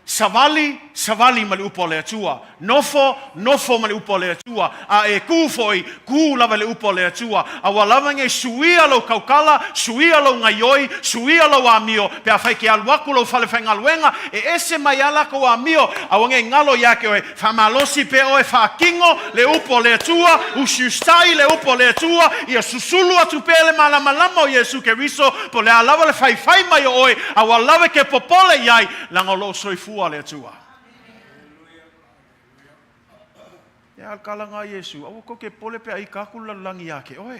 Savali ma le upo le atua. Nofo ma le upo le atua. A e kūfoi, kū lava le upo le atua. A walawange suia lo kaukala, suia lo ngaioi, suia lo amio. Pea whai ke aluaku lo whale whainga luenga, e ese mai alako amio. Awange ngalo ia ke oe, whamalosi pe oe whakingo le upo le atua, usiustai le upo le atua, ia susulu atu pele malamalama o Yesu ke riso, po le alawa le whai mai o oe, a walawe ke popole iai, lango lo soifua le atua. E alkala ngā Yesu, awa ko ke pole pe ai kaku lalangi ake, oe.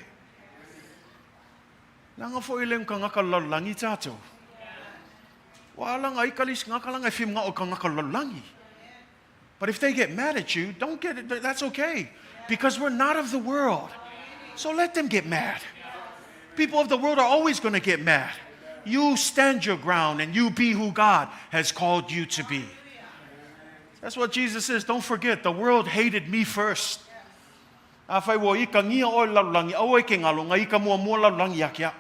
Langa fo i lem ka ngaka lalangi tātou. Wala nga ikalis nga ka lang ay film nga o kang nakalalangi. But if they get mad at you, don't get it. That's okay. Because we're not of the world. So let them get mad. People of the world are always going to get mad. You stand your ground and you be who God has called you to be. That's what Jesus says. Don't forget, the world hated me first. Afai wo ika ngia o lalangi, aoi ke ngalo, nga ika mua lalangi akia.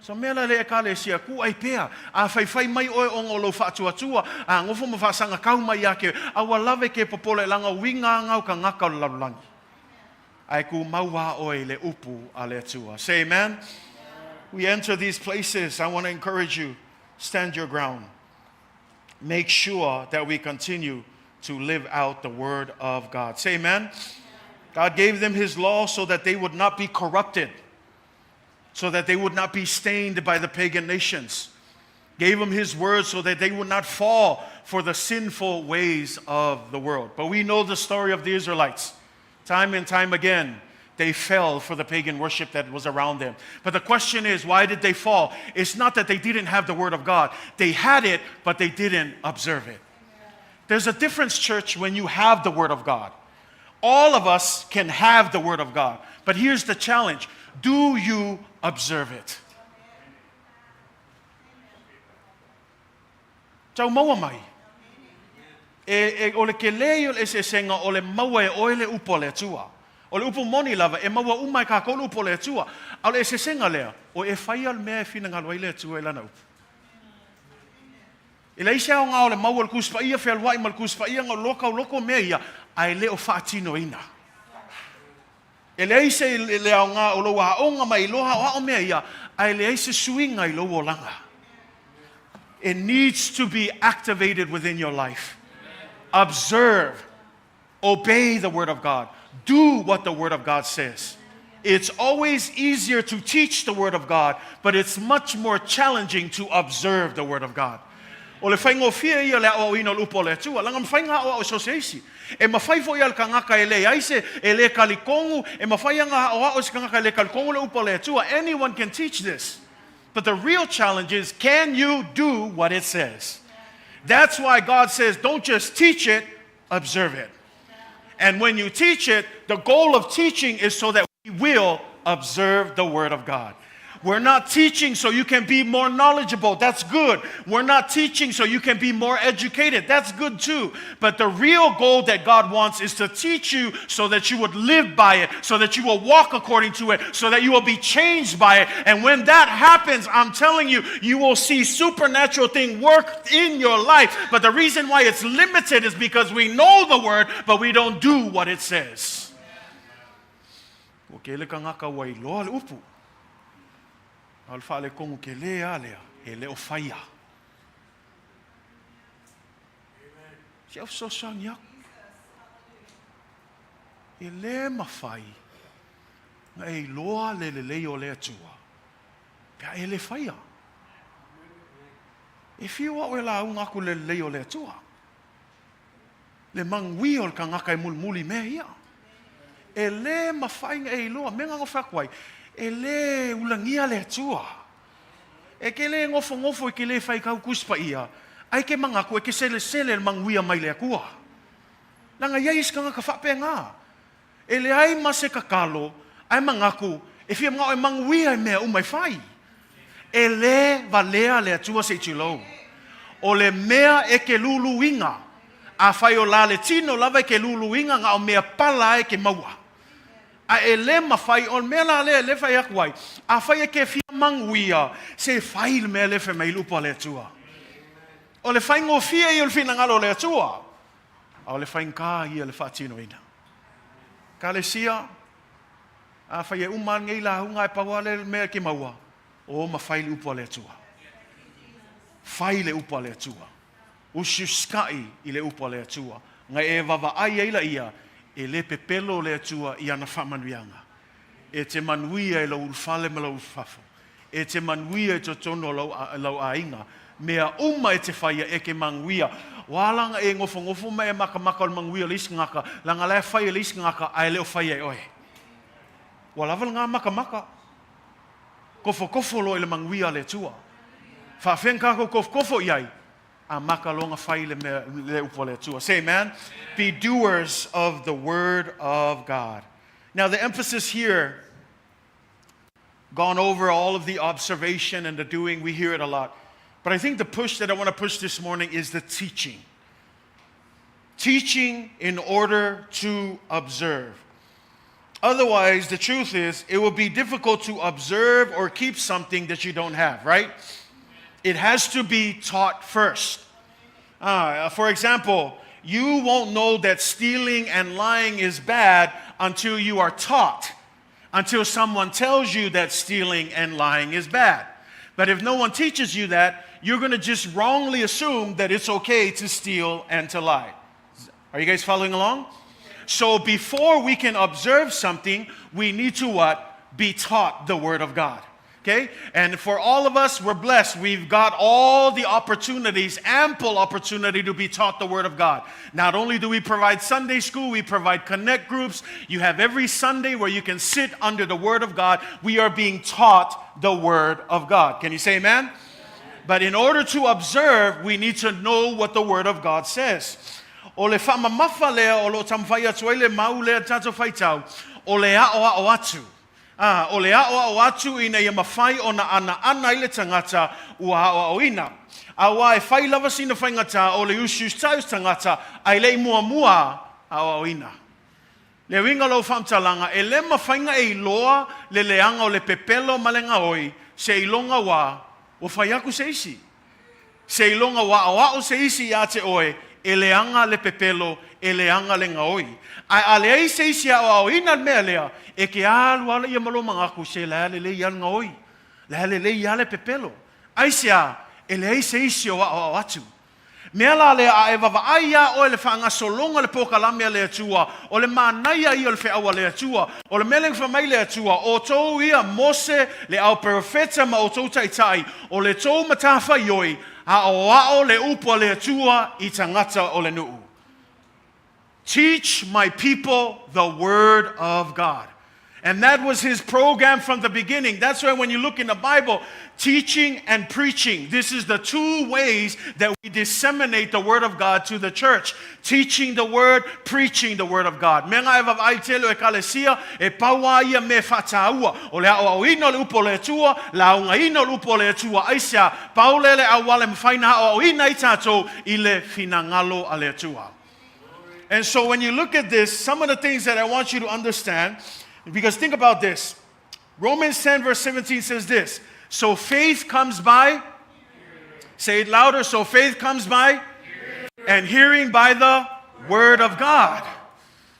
So mela le ekale sia ku ai pea, afai mai oi ongolo fa tua, a ngofo mo fa sanga kau mai ake, awa lave ke popole langa winga ngau ka ngaka lalangi. Ai ku maua oi le upu ale tua. Say amen. We enter these places. I want to encourage you, stand your ground. Make sure that we continue to live out the word of God. Say amen. God gave them his law so that they would not be corrupted, so that they would not be stained by the pagan nations. Gave them his word so that they would not fall for the sinful ways of the world. But we know the story of the Israelites. Time and time again, they fell for the pagan worship that was around them. But the question is, why did they fall? It's not that they didn't have the word of God. They had it, but they didn't observe it. There's a difference, church, when you have the word of God. All of us can have the word of God. But here's the challenge. Do you observe it? Tau maua mai. Ole ke leo e se senga ole maua e oile upo le tua. Ole upo moni lava e maua umai ka kolu upo le tua. Ole e se senga lea. O e whai al mea fina ngalwa ile tua ilana upo. Ila isa o ngā ole maua le kuspa ia whial wai mal kuspa ia ngā loko mea ia. Ai leo whaatino ina. Ele isa leo ngā o loa onga mai loha o mea ia. Ai le isa suinga I loa langa. It needs to be activated within your life. Observe. Obey the word of God. Do what the word of God says. It's always easier to teach the word of God, but it's much more challenging to observe the word of God. O le whaingo fia ia le o ino lupo le tua, langa mwhainga o association. E mawhai fo ia le kangaka e le aise, e le kalikongu, e mawhaianga o se kangaka e le kalikongu le upo le tua. Anyone can teach this. But the real challenge is, can you do what it says? That's why God says, don't just teach it, observe it. And when you teach it, the goal of teaching is so that we will observe the word of God. We're not teaching so you can be more knowledgeable. That's good. We're not teaching so you can be more educated. That's good too. But the real goal that God wants is to teach you so that you would live by it, so that you will walk according to it, so that you will be changed by it. And when that happens, I'm telling you, you will see supernatural things work in your life. But the reason why it's limited is because we know the word, but we don't do what it says. Al fale kongu ke lea lea, e leo whaia. Si au so sanyak. E le mawhai, nga e loa le leo lea tua. Pea e le whaia. E whiua o e la unga ku le leo lea tua. Le mangwi o ka ngaka e mulmuli mea ia. E le mawhai nga e loa, menga ngo whakwai. E le ulangia le atua. E ke le ngofo e ke le whai kau kuspa ia. Ai ke mangaku e ke sele manguia mai le akua. Langa iais ka ngaka whape ngā. E le ai mase kakalo, ai mangaku, e fia mga o e manguia e mea umai whai. E le valea le atua se chilou. O le mea e ke lulu inga. A whai o la le tino lava e ke lulu inga ngā o mea pala e ke maua. A e le mawhai, o mea la le whai akuai. A whai e ke fia manguia, se whai le mea le whai mai lupa le atua. O le whai ngō fia i o le whina ngalo le atua. A o le whai ngā i le whaatino ina. Ka le sia, a whai e uman ngei la hunga e paua le mea ke maua. O ma whai le upa le atua. Whai le upa le atua. Usu skai i le upa le atua. Nga e wawa ai eila ia, e le pepelo le atua i ana whamanuianga. E te manuia e lau urwhale ma lau urwhafo. E te manuia e te tono lau ainga. Mea e te whaia e ke manguia. Wālanga e ngofo mai e maka o le manguia le isi ngaka. Langa le whaia le isi ngaka ai leo whaia e oe. Walaval ngā maka. Kofo lo e le manguia le tua. Whawhenka ko kofo iai. A makalonga whai le upo le atua. Say amen. Be doers of the word of God. Now the emphasis here, gone over all of the observation and the doing, we hear it a lot. But I think the push that I want to push this morning is the teaching. Teaching in order to observe. Otherwise, the truth is, it will be difficult to observe or keep something that you don't have, right? It has to be taught first. For example, you won't know that stealing and lying is bad until you are taught, until someone tells you that stealing and lying is bad. But if no one teaches you that, you're going to just wrongly assume that it's okay to steal and to lie. Are you guys following along? So before we can observe something, we need to what? Be taught the Word of God. Okay? And for all of us, we're blessed. We've got all the opportunities, ample opportunity to be taught the Word of God. Not only do we provide Sunday school, we provide connect groups. You have every Sunday where you can sit under the Word of God. We are being taught the Word of God. Can you say amen? But in order to observe, we need to know what the Word of God says. O le whamamafa lea o lo tamwhaia tuaile mau lea tato whaitau, o le ao atu. O le ao atu ina ia mawhai o na Anaana i le tangata ua ao ina. Awa e whai lava sina whaingata o le usius taus tangata ai le mua ao ina. Le winga lo whamtalanga e le mawhainga e iloa le leanga o le pepelo malenga oi se ilonga wa o whai aku se isi. Se ilonga wa o se isi ia te oe e leanga le pepelo, e leanga le ngaoi. Ai ale ei se isi au ina mea lea, e ke alu ala ia malo mangaku se leale le ian ngaoi. Leale le iale pepelo. Ai sea, e le ei se isi o au atu. Mea la lea a e vavaaia o le whaanga solonga le pokalame le atua, o le manaia i o le whiaua le atua, o le meleng whamai le atua, o tou ia Mose le au profeta ma o tou taitai, o le tou matafa ioi, a o le upo le atua I tangata o le nuu. Teach my people the word of God. And that was his program from the beginning. That's why when you look in the Bible, teaching and preaching, this is the two ways that we disseminate the word of God to the church. Teaching the word, preaching the word of God. Menga eva ai telo e kalesia e paua ia me fataua. O le au ino le upo le atua, la unga ino le upo le atua. Aisia, paulele awale mfaina au ina I tatou I le finangalo a le atua. And so when you look at this, some of the things that I want you to understand, because think about this. Romans 10 verse 17 says this. So faith comes by. Say it louder. So faith comes by. And hearing by the word of God.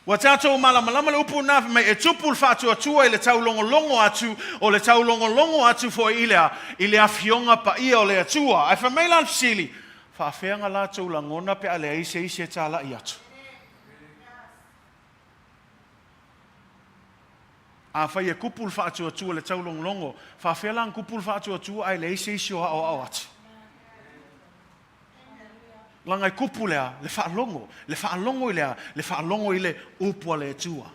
Watato malamalama le upu na me e tupul fatu atua I le tau longo atu o le tau longo atu fo ilea Afioga Paia o le atua. Ai whamailan fsili. Whawhenga la tau langona pe ale ise tala I atu. A whai e kupul whaatu atua le tau longo. Whawhelang kupul whaatu atua ai le ise isi o au atu. Langai kupulea le whaalongo. Le whaalongo I lea. Le whaalongo I le upua le atua.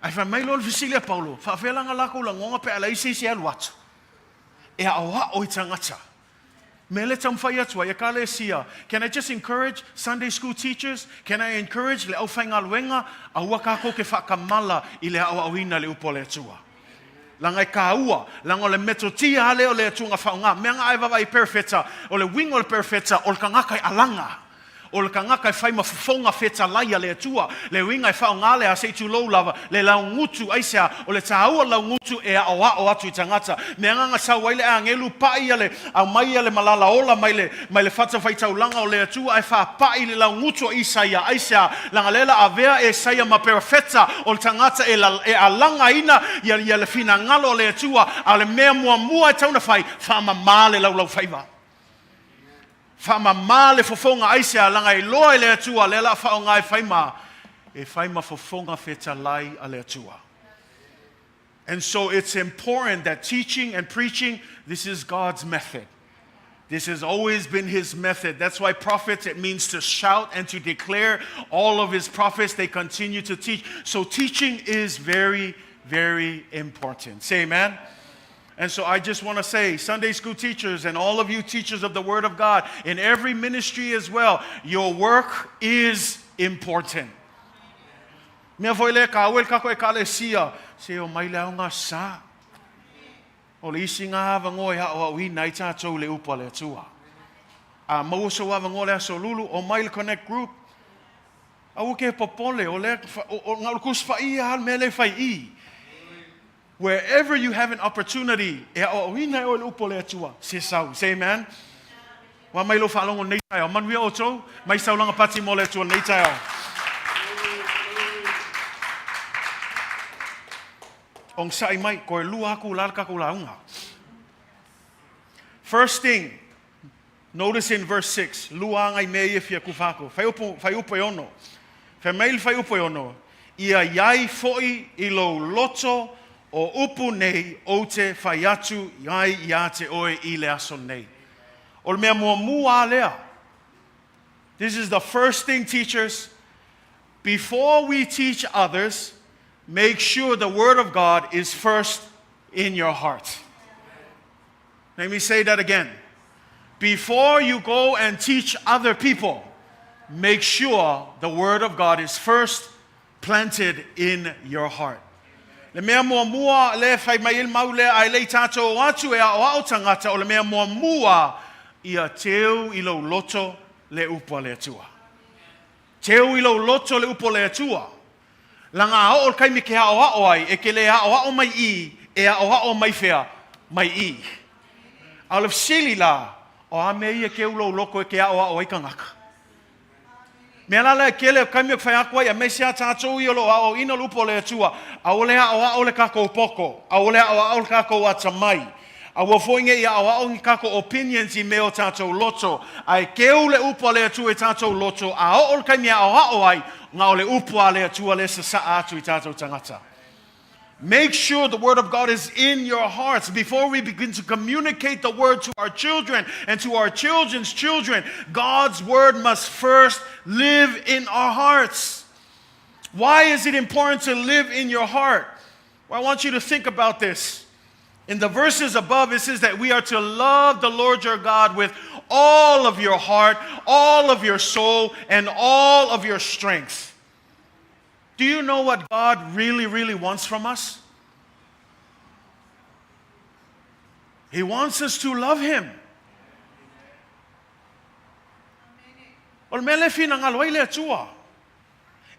Ai whai mailo le visilia Paulo. Whawhelanga lako langonga pe ala ise isi alu atu. E awa o I tangata. Mele tamwhai atua, ia kale sia. Can I just encourage Sunday school teachers? Can I encourage le au whainga luenga? Aua kako ke whakamala I le au auina le upo le atua. Langai ka ua, lango le metotia hale o le atunga whaunga. Meanga ai wawa I perfeta, o le wingo le perfeta, o le kangakai alanga. O le kangakai whai mafufonga feta laia le atua. Le winga I whaunga le a seitu lou lava, le laungutu aisea, o le taua laungutu e a oa o atu I tangata. Meanga nga sa waile a ngelu pai ale, au mai ale malala ola mai le fata whaitau langa o le atua, ai wha pai le laungutu o Isaia, aisea, langa lela a vea e saia ma perfeta, o le tangata e a langa ina, ia le fina ngalo o le atua, a le mea mua e tauna whai, wha male lau whaiva. Whamama le fofonga aisea langa I loa le atua le la whaonga e whaima. E whaima fofonga feta lai a le atua. And so it's important that teaching and preaching, this is God's method. This has always been his method. That's why prophets, it means to shout and to declare. All of his prophets, they continue to teach. So teaching is very, very important. Say amen. And so I just want to say, Sunday school teachers and all of you teachers of the Word of God, in every ministry as well, your work is important. Mea foi le ka wel ka ko e ka le sia, se o mai le nga sa. O le isi ngā hawa ngoi ha o ui nai tātou le upa le atua. A mauso hawa ngoi le aso lulu o mai le Connect Group. A uke popole o le ngā lukus fai hal me le fai I. Wherever you have an opportunity, e o ui nai o le upa le atua. Se sau, say amen. Wa mai lo whalongo nei tai o manuia o tau, mai sau langa pati mo le atua nei tai o. Ong sai mai ko lua ku lal ka ku launga. First thing, notice in verse 6, lua ngai me ia fia ku fako. Fai upo ono. Fai mail fai upo ono. Ia yai foi I lo loto o upu nei o te fai atu yai ia te oe I le aso nei. O mea mua lea. This is the first thing, teachers. Before we teach others, make sure the Word of God is first in your heart. Let me say that again. Before you go and teach other people, make sure the Word of God is first planted in your heart. Le mea mua le fai mai il mau le ai le tātou atu e o au tangata o le mea mua ia teu I lo loto le upa le atua. Teu I lo loto le upa le atua. Langa o kai mi ke hao ai e ke le hao mai I e hao mai fea mai I. Au le sili la o a me ia ke ulo loko e ke hao ai kangaka. Me ala le ke le kai mi fai akwa ia me sia tātou I lo hao ina lupo le atua. Au le hao le kako poko. Au le hao le kako atamai. Awa foinge ia awa o kako opinions I meo tātou loto. Ai keu le upa le atua e tātou loto. A o kai mea o ai ngā o le upa le atua le sa atu I tātou tangata. Make sure the Word of God is in your hearts before we begin to communicate the Word to our children and to our children's children. God's Word must first live in our hearts. Why is it important to live in your heart? Well, I want you to think about this. In the verses above, it says that we are to love the Lord your God with all of your heart, all of your soul, and all of your strength. Do you know what God really, really wants from us? He wants us to love Him. Ol me le fina ngaloi le atua.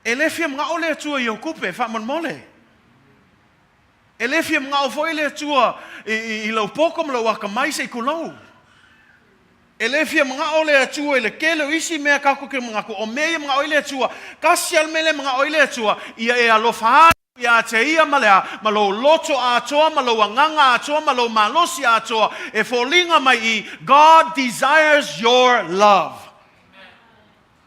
E le fia mga o le atua I o kupe, wha man mole. E le fia mga o foi le atua I lau poko ma lau waka mai se kulau. E le fia mga o le atua I le kele isi mea kako ke mga ku o mea mga o le atua. Kasi al mele mga o le atua ia e alofa ia te ia malea ma lo loto atoa ma lo nganga atoa ma lo malosi atoa e folinga mai I God desires your love.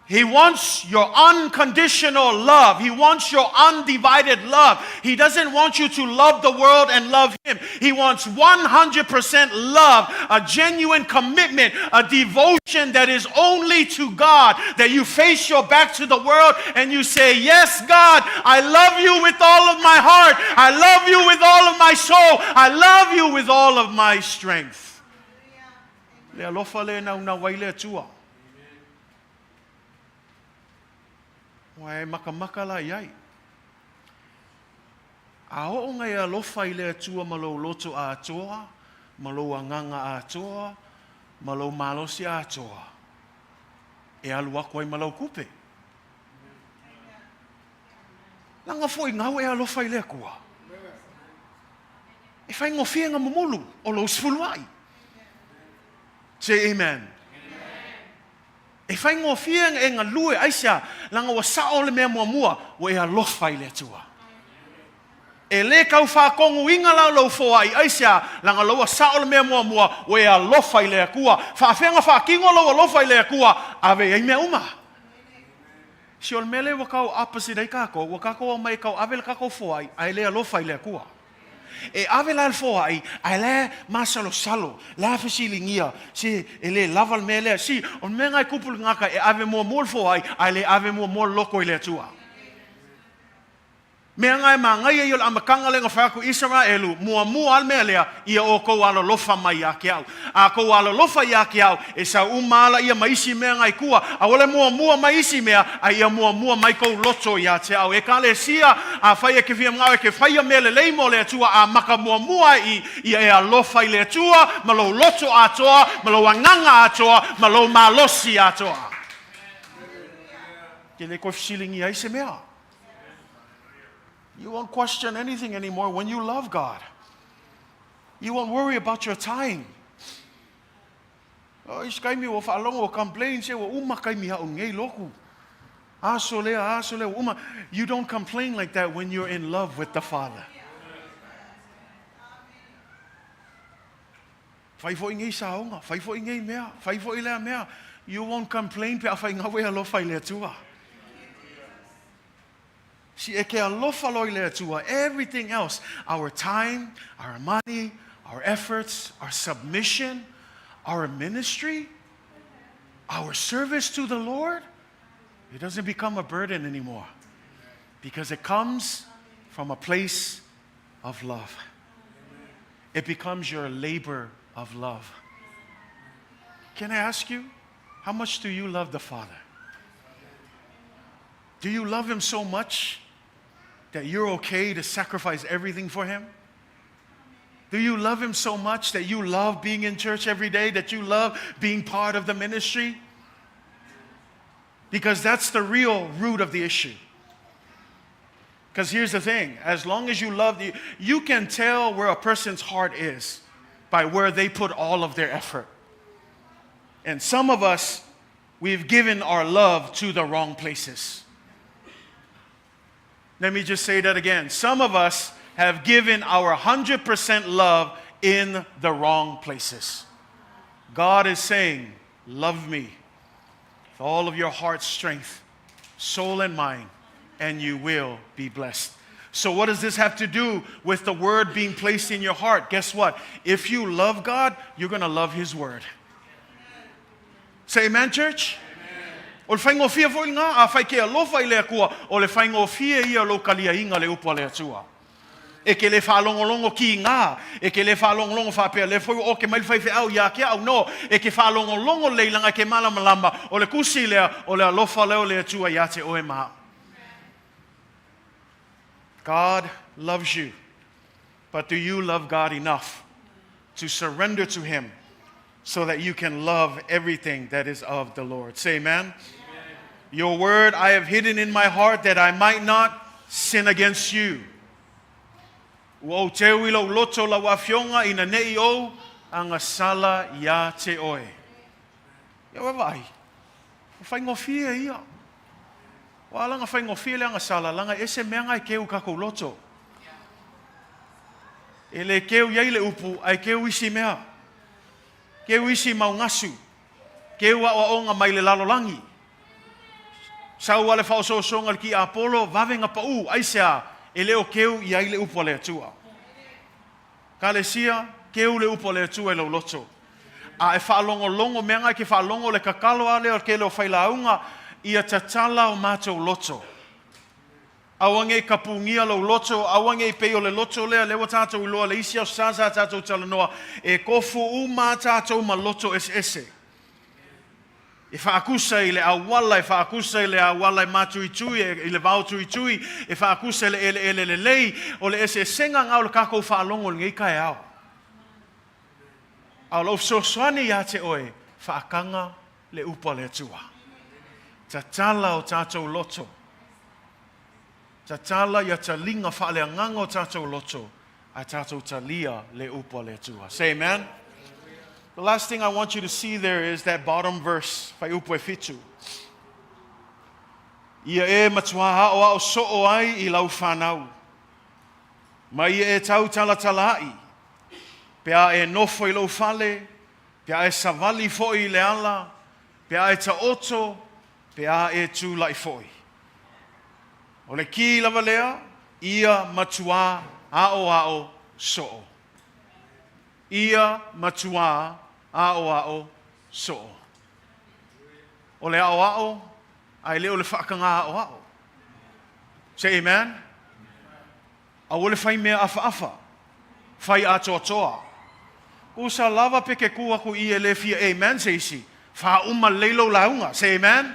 He wants your unconditional love. He wants your undivided love. He doesn't want you to love the world and love Him. He wants 100% love, a genuine commitment, a devotion that is only to God, that you face your back to the world and you say, yes, God, I love you with all of my heart. I love you with all of my soul. I love you with all of my strength. Le alofa le na una waile atua. Wai makamaka la iai. A o ngai alofa I le atua ma lo loto a atoa, ma lo anganga a atoa, ma lo malosi a atoa. E alu ako ai ma lo kupe. Langa foi ngau e alofa I le akua. E fai ngofia nga mamulu o lo sfuluai. Say amen. E fai ngofia e ngā lue aisia langa wa sao le mea mua wa e alofa I le atua. E le kau whakongu inga lau foa I aisia langa laua sao le mea mua wa e alofa I le akua. Whawhenga whakingo lau alofa I le akua ave ei mea uma. Si ol mele wakau opposite ai kako, wakako o mai kau ave le kako foa ai le alofa I le akua. E ave la foa ai le masalo salo la fesilingia si ele laval mele si on menga kupul ngaka e ave mo mol foa ai le ave mo mol loko I le atua. Mea ngai ma ngai ia amakanga le ngawhaku Israelu, mua al mea lea, ia o kou alo lofa mai ake au. A kou alo lofa i ake au, e sa umala ia maisi mea ngai kua, a wale mua maisi mea, a ia mua mai kou loto i ate au. E ka le sia, a whai e ke whia ngau e ke whai a mea le leimo le atua, a maka mua ia e a lofa i le atua, ma lo loto atoa, ma lo anganga atoa, ma lo malosi atoa. Ke le koe fisilingi ai se mea. You won't question anything anymore when you love God. You won't worry about your time. Oh, iskai mi wo whaalongo o complain se wo umakai mi hao ngei loku. Aso lea, uma. You don't complain like that when you're in love with the Father. Whai fo ingei saonga, whai fo ingei mea, whai fo ilea mea. You won't complain pe a whai ngawe alo whai lea tua. Everything else, our time, our money, our efforts, our submission, our ministry, our service to the Lord, it doesn't become a burden anymore because it comes from a place of love. It becomes your labor of love. Can I ask you, how much do you love the Father? Do you love Him so much that you're okay to sacrifice everything for Him? Do you love Him so much that you love being in church every day, that you love being part of the ministry? Because that's the real root of the issue. Because here's the thing, as long as you love, you can tell where a person's heart is by where they put all of their effort. And some of us, we've given our love to the wrong places. Let me just say that again. Some of us have given our 100% love in the wrong places. God is saying, love me with all of your heart's strength, soul and mind, and you will be blessed. So what does this have to do with the word being placed in your heart? Guess what? If you love God, you're going to love His word. Say amen, church? O le whaingo fia fo inga, a whai ke alofa I lea kua, o le whaingo fia ia lo kalia inga le upa le atua. E ke le whalongolongo ki ngā, e ke le whalongolongo whapea, le whai o ke mai whai au ia ke au no, e ke whalongolongo leilanga ke malama, o le kusi lea, o le alofa leo le atua ia te oe maha. God loves you, but do you love God enough to surrender to Him so that you can love everything that is of the Lord? Say amen. Your word I have hidden in my heart that I might not sin against you. O te ui lau loto lau Afioga ina nei o anga sala ia te oe. Ia wawai. Whaingofia ia. Walanga whaingofia le anga sala langa ese mea ngai keu kako loto. E le keu iai le upu ai keu isi mea. Keu isi maungasu. Keu a onga mai le lalolangi. Sau ale whaososonga ki Apollo, wawenga pau, aisea, e leo keu i ai le upo le atua. Ka le sia, keu le upo le atua e lau loto. A e whaalongo menga ke whaalongo le kakalo a leo ke leo whailaunga, ia tatala o mātou loto. Awange kapungia lau loto, awange peo le loto lea, lewa tātou iloa le isi au sasa tātou talanoa, e kofu uma tātou ma loto ese. E whaakusa I le awala, e whaakusa I le awala I mātuitui, I le vautuitui, e whaakusa I le lei, o le ese senga ngau le kako whaalongo le ngei kai au. Au lau sosoani ia te oe, whaakanga le upa le atua. Tatala o tātou loto. Tatala ia talinga whaaleanganga o tātou loto, a tātou talia le upa le atua. Say amen. The last thing I want you to see there is that bottom verse, whai upo e fitu. Ia e matua hao so'o ai I lau whanau. Ma ia e tau talatala ai. Pea e nofo I lau fale, pea e savali foi le ala, pea e taoto, pea e tūlai foi. O le ki lava lea, ia matua ao so'o. Ia matua ao so'o. O le ao, ai leo le whaakanga ao. Say amen. A ole whai mea afa. Whai atoatoa. Ko sa lava peke kua ku I le fia amen seisi. Wha uma leilo launga. Say amen.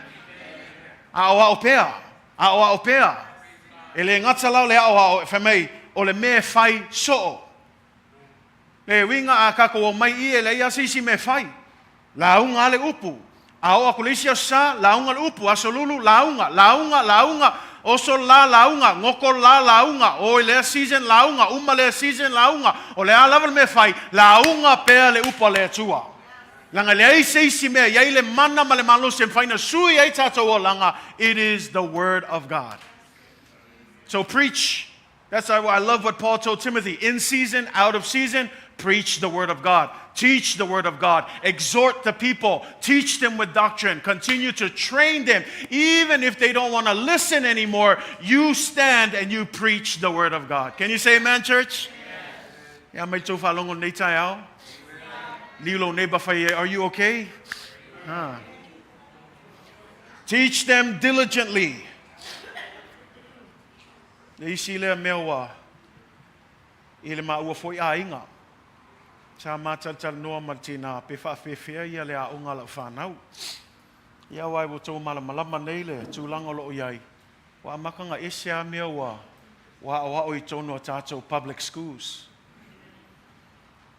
A oa o pea. Ele ngata lau le a oa o whamei. O le me whai soo. Le winga a kako o mai I le ia seisi me whai. Launga le upu. A oa kulisia sa launga le upu. Aso lulu launga. Oso la launga, ngoko la launga, o le season launga, uma le season launga, o le alavel me fai, launga pea le upa le tua. Langa le ai seisi mea, yai le mana ma le malo sem faina sui ai tato o langa, it is the word of God. So preach. That's why I love what Paul told Timothy. In season, out of season, preach the word of God. Teach the word of God. Exhort the people. Teach them with doctrine. Continue to train them. Even if they don't want to listen anymore, you stand and you preach the word of God. Can you say amen, church? Yeah, may tu falongo nei tai au. Lilo neighbor fai, are you okay? Teach them diligently. Le isi lea mewa. Ile maua foi a inga. Sa matal noa martina pe whawhewhia ia le a unga la whanau. Ia wai wo tō malama nei le tūlanga lo iai. Wa makanga ese a mea wa o I tōnu a tātou public schools.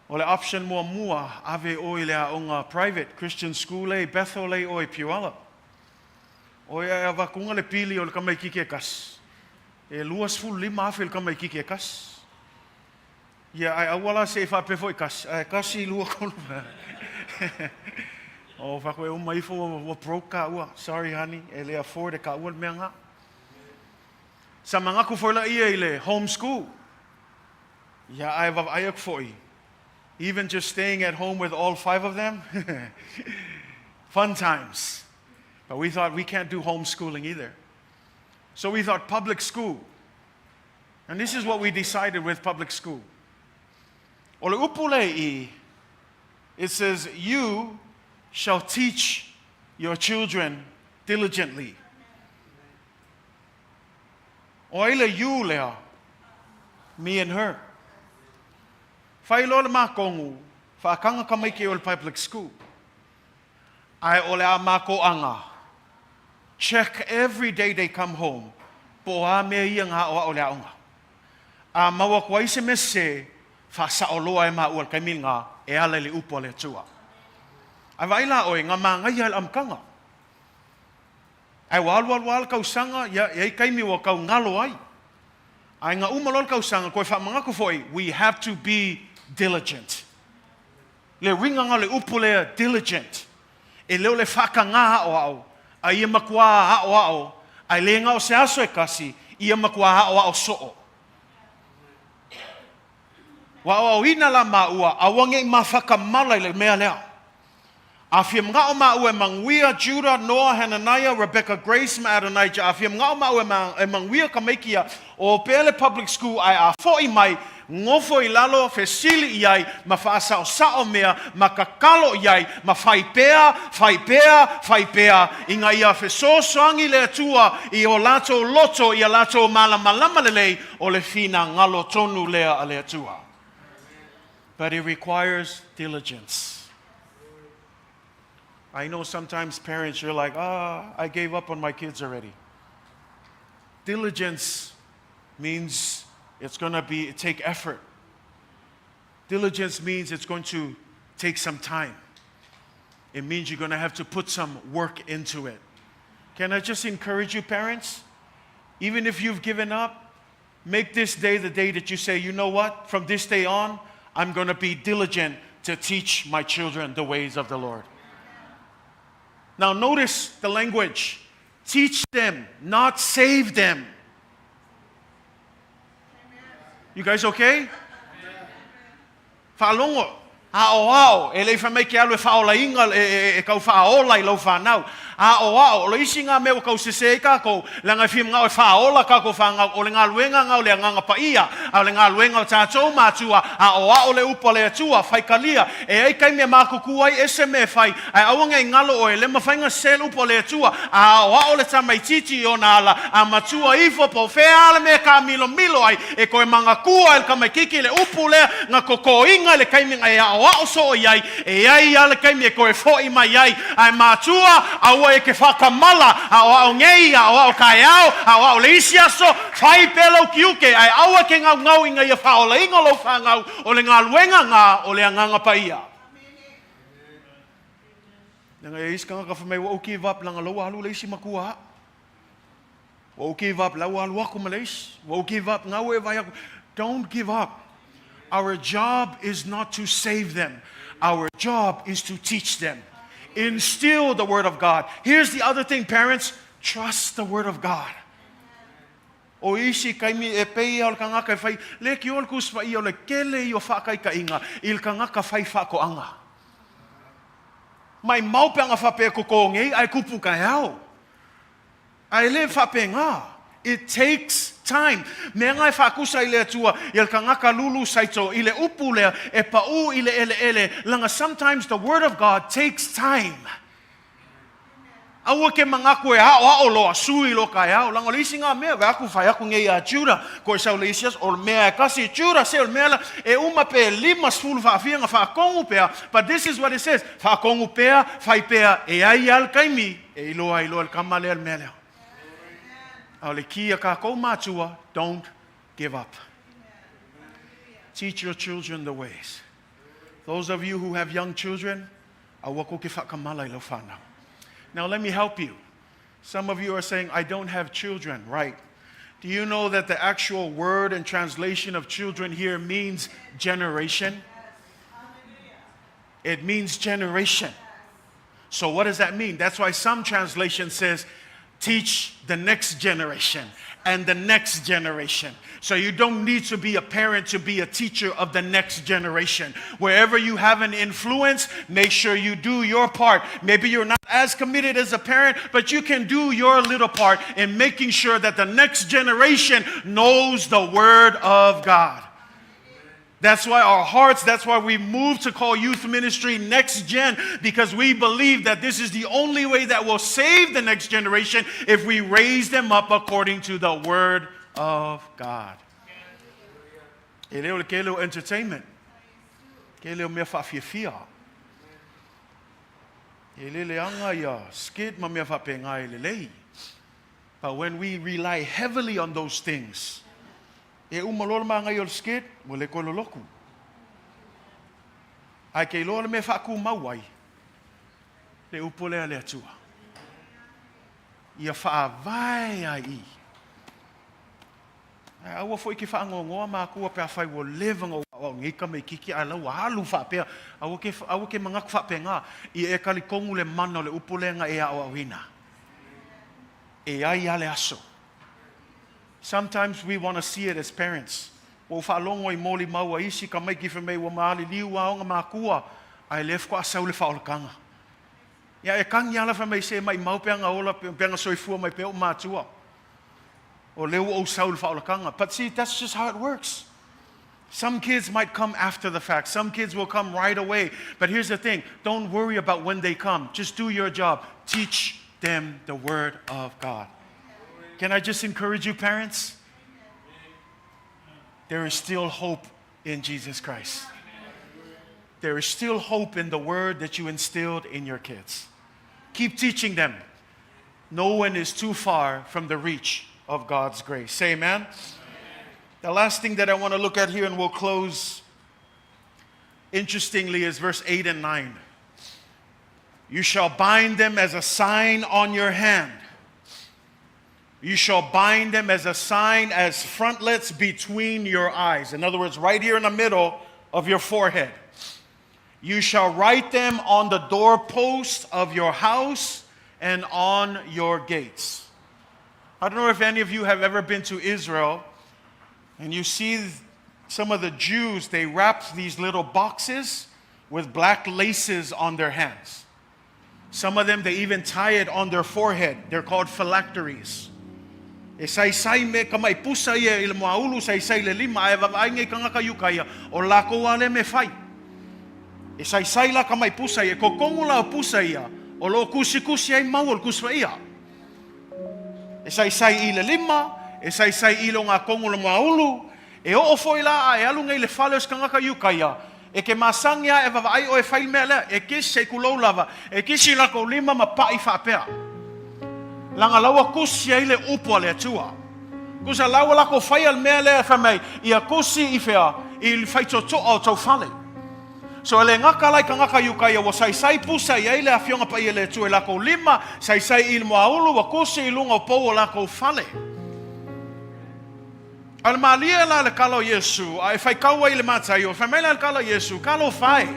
O le option mua ave oi le a unga private Christian school e Bethel e oi Piuala. O ia e wakunga le pili o le kamai kike kas. E luas fulu lima afe le kamai kike kas. Yeah, I wala se fa pe foi kas. Kasi lua kolu. Oh, fa ko mai fo wo broka ua. Sorry honey, ele afford ka ua menga. Sa manga ku foi la ile homeschool. Yeah, I have foi. Even just staying at home with all 5 of them. Fun times. But we thought we can't do homeschooling either. So we thought public school. And this is what we decided with public school. Ole upulei, it says, you shall teach your children diligently. Oile you lea, me and her. Fai lola makongu, fa kanga kamaike ole public school. Ai ole a mako anga. Check every day they come home. Po a mea ia ngā oa ole aunga. A maua kwa ise me se, fa saoloa e maua kai minga e ala le upo le tua. Ai waila oi ngā mā ngai al amkanga. Ai wal kau sanga, ia kai mi wa kau ngalo ai. Ai ngā umalol kau sanga, koe wha mga ko foi, we have to be diligent. Le ringa ngā le upo le diligent. E leo le whaka ngā hao au, a ia makua hao au, ai le ngā o se aso e kasi, ia makua hao au soo. Wa o ina la maua awange I mafaka malai le mea lea. Afia mga o maua mangwia Judah, Noah, Hananiah, Rebecca, Grace, ma Adonijah. Afia mga o maua mangwia kamaikia o pele public school ai a foi mai ngofo I lalo fesili iai ma faasa o sao mea ma kakalo iai ma fai pea inga ia feso soangi le tua I o lato loto I a lato malama lelei o le fina ngalo tonu lea a le tua. But it requires diligence. I know sometimes parents, you're like, I gave up on my kids already. Diligence means it's going to take effort. Diligence means it's going to take some time. It means you're going to have to put some work into it. Can I just encourage you, parents? Even if you've given up, make this day the day that you say, you know what? From this day on, I'm going to be diligent to teach my children the ways of the Lord. Now notice the language. Teach them, not save them. You guys okay? Whaalongo. Hao, e lei whamei ke alu e whaola inga e kau whaola I lau whanau. o le isi ngā mea o kau sese ka ko le ngai fim ngau e whaola ka ko whangau o le ngā luenga ngau le nganga paia a le ngā luenga o tātou mātua o le upa le atua whaikalia e ai kai mea mākuku ai ese me whai ai aunga i ngalo o e le mawhainga sel upa le atua o le tamaititi o nā ala a matua ifo po whea le mea ka milo milo ai e koe manga kua e kamai kiki le upu lea ngā koko inga le kai mea o so iai e ai ale kai mea koe fo i mai ai ai matua aua e ke whakamala o ngei o kai au o le isi aso whai pelo kiuke ai aua ke ngau inga ia whaola inga lo whangau o le ngā luenga ngā o le anganga paia. Nanga e isi kanga ka whamei wa uki vap langa loa halu le isi makua. Wa uki vap lau halu aku maleis. Wa uki vap ngau e vai aku. Don't give up. Our job is not to save them. Our job is to teach them. Instill the word of God. Here's the other thing, parents. Trust the word of God. O isi kai mi e pei al kanga kai fai le ki ol kuspa I o le kele I o whakai ka inga il kanga ka fai whako anga. Mai maupe anga whape koko ngei ai kupu kai au. Ai le whape ngā. It takes time. Me ngai whakusa I le atua il kanga ka lulu saito I le upu lea e pau I le ele langa sometimes the word of God takes time. Aua ke mangaku e hao loa sui lo kai au langa lisi ngā mea ve aku whai aku ngei a tūra ko e sau le isias o mea e kasi tūra se o mea la e uma pe lima sfulu whaafia ngā whaakongu pea but this is what it says whaakongu pea whai pea e ai al kaimi e iloa le kamale al mea leo au le kia ka kou mātua don't give up. Teach your children the ways. Those of you who have young children aua ko ke whaakamala I lo whanau. Now let me help you. Some of you are saying, I don't have children, right? Do you know that the actual word and translation of children here means generation? It means generation. So what does that mean? That's why some translation says, teach the next generation and the next generation. So you don't need to be a parent to be a teacher of the next generation. Wherever you have an influence, make sure you do your part. Maybe you're not as committed as a parent, but you can do your little part in making sure that the next generation knows the Word of God. That's why our hearts, that's why we moved to call youth ministry Next Gen, because we believe that this is the only way that will save the next generation if we raise them up according to the Word of God. E leo le kelo entertainment. Ke leo mea whaafiafia. E le anga ia skid ma mea whapenga e lei. But when we rely heavily on those things, e umalola ma ngai o skid mo le kololoku. Ai ke lola me whaaku mauai. Le upole le atua. Ia whaavai ai. Aua foi ki whaangongoa mā kua pia whai wo levango o ngika me kiki a lau halu whapea. Aua ke mangaku whapea ngā. I e kali kongu le mana le upulenga e a o awina. E ai ale aso. Sometimes we want to see it as parents. O whaalongo I moli maua isi ka mai ki whamei wa maali liu aonga mā kua. Ai lef ko asau le whaolakanga. Ia e kangi ala whamei se mai maupeanga ola peanga soifua mai peo mātua. O leo o saul whaolakanga. But see, that's just how it works. Some kids might come after the fact. Some kids will come right away. But here's the thing. Don't worry about when they come. Just do your job. Teach them the Word of God. Can I just encourage you, parents? There is still hope in Jesus Christ. There is still hope in the Word that you instilled in your kids. Keep teaching them. No one is too far from the reach of God's grace. Say amen. The last thing that I want to look at here, and we'll close, interestingly, is verse 8 and 9. You shall bind them as a sign on your hand. You shall bind them as a sign, as frontlets between your eyes. In other words, right here in the middle of your forehead. You shall write them on the doorposts of your house and on your gates. I don't know if any of you have ever been to Israel and you see some of the Jews, they wrap these little boxes with black laces on their hands. Some of them, they even tie it on their forehead. They're called phylacteries. E sai me kamai pusa ia i le moaulu sai le lima e vavaai ngai kanga kayukaia o lako ale me fai. E sai la kamai pusa ia ko kongu la pusa ia o lo kusi ai mau o kuswa ia. E sai i le lima, e sai i lo ngā kongu le moaulu, e o foi la e alu ngai le fale os kanga kayukaia. E ke masangia e vavaai o e fai mea lea, e kisi se kulou lava, e kisi lako lima ma pai whapea. Langa laua kusi ai le upo le atua. Kusa laua lako fai al mea lea whamei, ia kusi i whea, i whai toto au tau whale. So ele ngaka lai ka ngaka yukai wa sai pusa i ai le Afioga Paia le atua lako lima, sai i le moaulu wa kusi i lunga o pou o lako whale. Al malia la le kalo Yesu, ai fai kaua i le mataio, whamei la le kalo Yesu, kalo fai.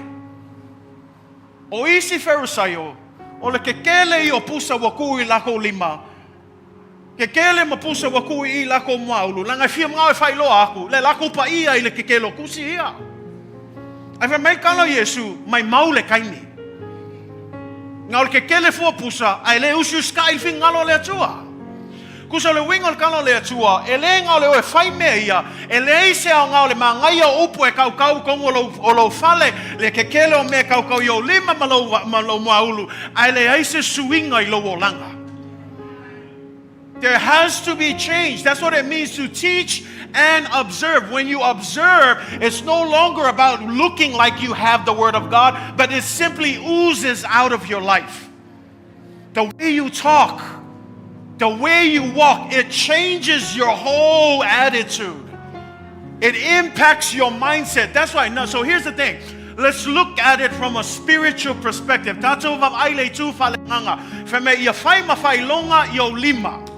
O isi Farisaio, o le kekele i o pusa waku i lako lima. Kekele ma pusa waku i lako moaulu. Langa fia mga e whai loa aku. Le lako pa ia i le kekelo kusi ia. Ai whamei kalo Yesu, mai mau le kaini. Ngā o le kekele fua pusa, ai le usu ska il fin ngalo le atua. Kusa le winga le kalo le atua, e le ngā o le oe whai mea ia, e le eise au ngā o le mangai o upu e kau kongo o lo fale, le kekele o mea kau i o lima ma lo moaulu, ai le eise suinga i lo o langa. There has to be change. That's what it means to teach and observe. When you observe, it's no longer about looking like you have the Word of God, but it simply oozes out of your life. The way you talk, the way you walk, it changes your whole attitude. It impacts your mindset. That's why. No, so here's the thing. Let's look at it from a spiritual perspective. Tato vavaile tu falenganga. Feme ia fai mafai longa i o lima.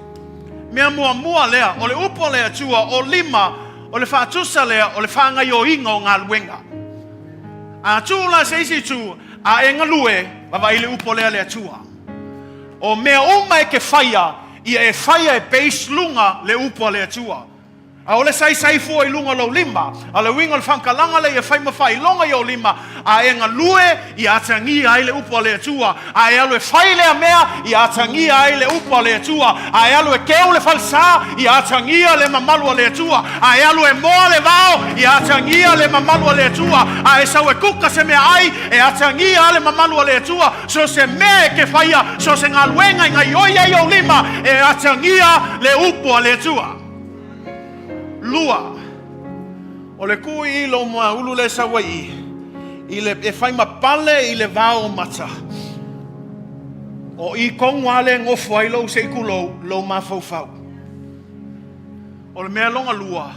Mea mua lea, o le upo lea tua, o lima, o le whaatusa lea, o le whaanga i o inga o ngā luenga. A tūla seisi tu, a e ngalue, vavaile upo lea tua. O mea uma e ke whaia, ia e whaia e beis lunga le upo lea tua. A ole sai fua i lunga lo lima, a le winga le whankalanga le ia whai mawhai longa i o lima, a e ngā lue i atangia ai le upo le atua, a e alu e whai lea mea i atangia ai le upo le atua, a e alu e keo le falsa i atangia le mamalua le atua, a e alu e moa le vao i atangia le mamalua le atua, a e sau e kuka se mea ai e atangia le mamalua le atua, so se mea e ke whaia, so se ngā luenga i ngā ioia i o lima e atangia le upo le atua. Lua, o le kui i lo mua ulu le sawai i le e whai mapale i le vao mata. O I kongwale ngofu ai lo se ikulou lo mafau. O le mea longa lua,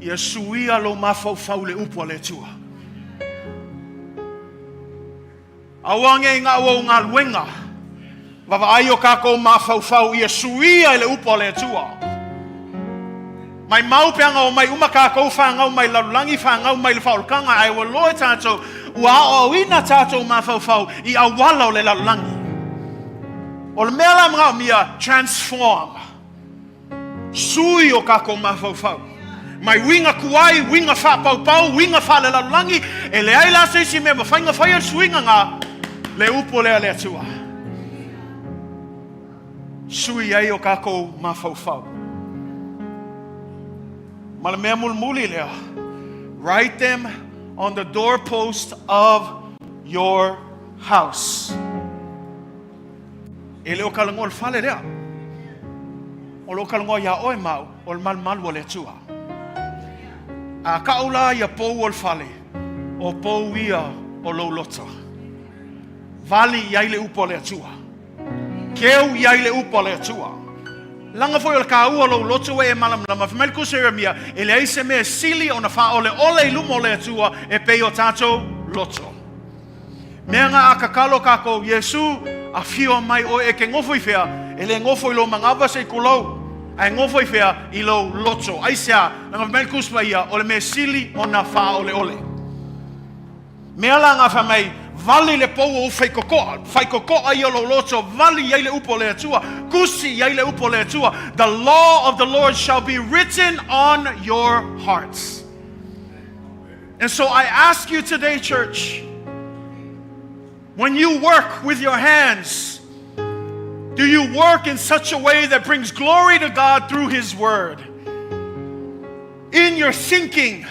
i a suia lo mafau le upua le tua. Awange i ngā wau ngā luenga, wawa ai o kako mafau i a suia le upua le tua. Mai mau peanga o mai umaka kou whangau mai lalulangi whangau mai le whaolkanga ai wa loe tātou ua o ina tātou mawhau I awala o le lalulangi. O le mea la mga o mia transform. Sui o kako mawhau. Mai winga kuai, winga whapaupau, winga wha le lalulangi e le ai la seisi me mawhainga whaia suinga ngā le upo lea le atua. Sui ai o kako mawhau. Malamea mulmuli lea. Write them on the doorpost of your house. E leo kalango o fale lea. O leo kalango ia oe mau, o le malmalu o le tua. A kaula ia pou o fale, o pou ia o lo lota. Vali ia ile upo le tua. Keu ia ile upo le tua. Langa foi o kaua lo loto e malam lama famel ku seremia ele ai se me sili ona fa ole i lumo le atua e pe o tato loto. Menga akakalo kako Yesu a fio mai o e ke ngofo I fea ele ngofo I lo mangava se kulo ai ngofo I fea I lo loto ai sia langa famel ku spaia ole me sili ona fa ole. Mea langa famai vali le pou o fai kokoa I o lo loto, vali ai le upo le atua, kusi ai le upo le atua. The law of the Lord shall be written on your hearts. And so I ask you today, church, When you work with your hands, do you work in such a way that brings glory to God through His Word? In your thinking,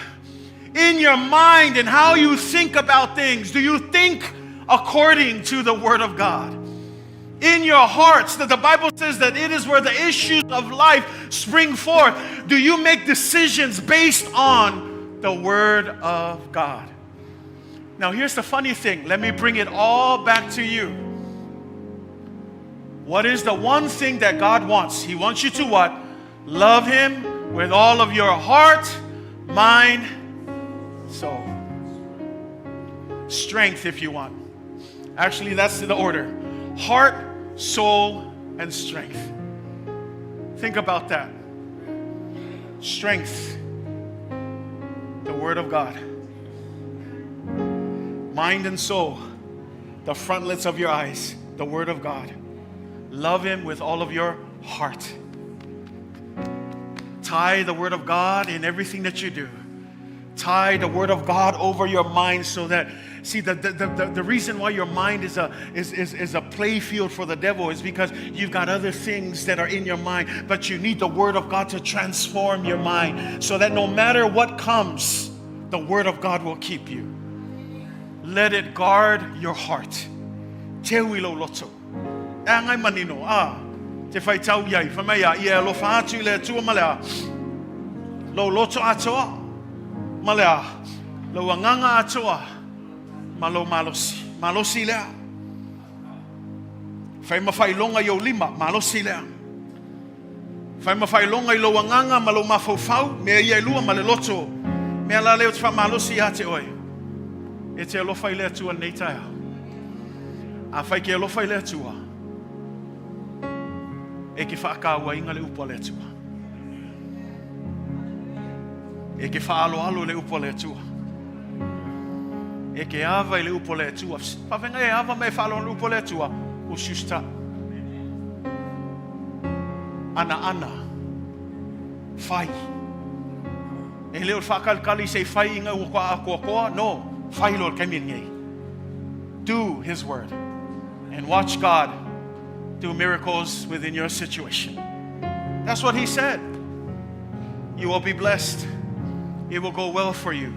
in your mind, and how you think about things, do you think according to the Word of God? In your hearts, that the Bible says that it is where the issues of life spring forth. Do you make decisions based on the Word of God? Now here's the funny thing. Let me bring it all back to you. What is the one thing that God wants? He wants you to what? Love Him with all of your heart, mind, soul. Strength, if you want. Actually, that's the order. Heart, soul, and strength. Think about that. Strength, the Word of God. Mind and soul, the frontlets of your eyes, the Word of God. Love Him with all of your heart. Tie the Word of God in everything that you do. Tie the Word of God over your mind so that, see, the reason why your mind is a play field for the devil is because you've got other things that are in your mind, but you need the Word of God to transform your mind so that no matter what comes, the Word of God will keep you. Let it guard your heart. Te wilo loto. Angai manino te fai tau yai famaya ia lo fatu le tua malea. Lo loto atoa. Malea. Lo anganga atoa. Malo malosi. Malosi lea. Fai mafai longa yo lima. Malosi lea. Fai mafai longa lo anganga malo mafofau. Mea ia lua male loto. Mea la leo te fa malosi ate oi. E te alofa I lea tua nei taia. A whai ke alofa I lea tua. E ke whaakaua inga le upo lea tua. E ke whaalo le upo lea tua. E ke ava I le upo lea tua. Whawhenga e ava me whaalo le upo lea tua. O shusta. Anaana. Whai. E leo whaakalkali se whai inga ua koa. No. Do His Word and watch God do miracles within your situation. That's what He said. You will be blessed. It will go well for you.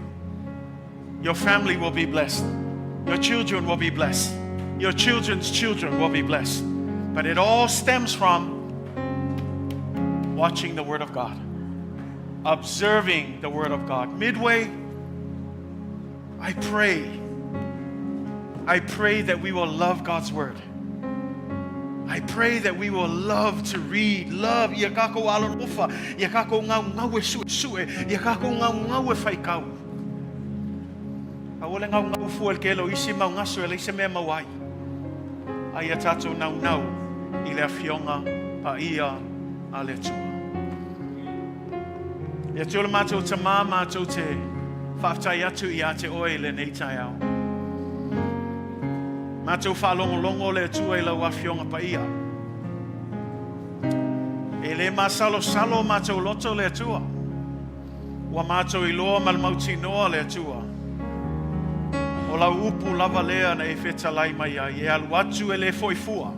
Your family will be blessed. Your children will be blessed. Your children's children will be blessed. But it all stems from watching the Word of God, observing the Word of God. Midway, I pray that we will love God's Word. I pray that we will love to read, love yakako alon ufa, yakako ngau sue, yakako ngau faikau. Awole ngau fuel kelo isi mau ngaso ele ise me mawai. Ai atato nau I le Afioga Paia ale Atua. Ya tole mato tama mato te whaftai atu I ate oe le nei tai au. Mātou whalongolongo le atua I lau Afioga Paia. E le masalo mātou loto le atua. Wa mātou I loa malmauti noa le atua. O lau upu lava lea na e whetalai mai ai. E alu atu e le foifua.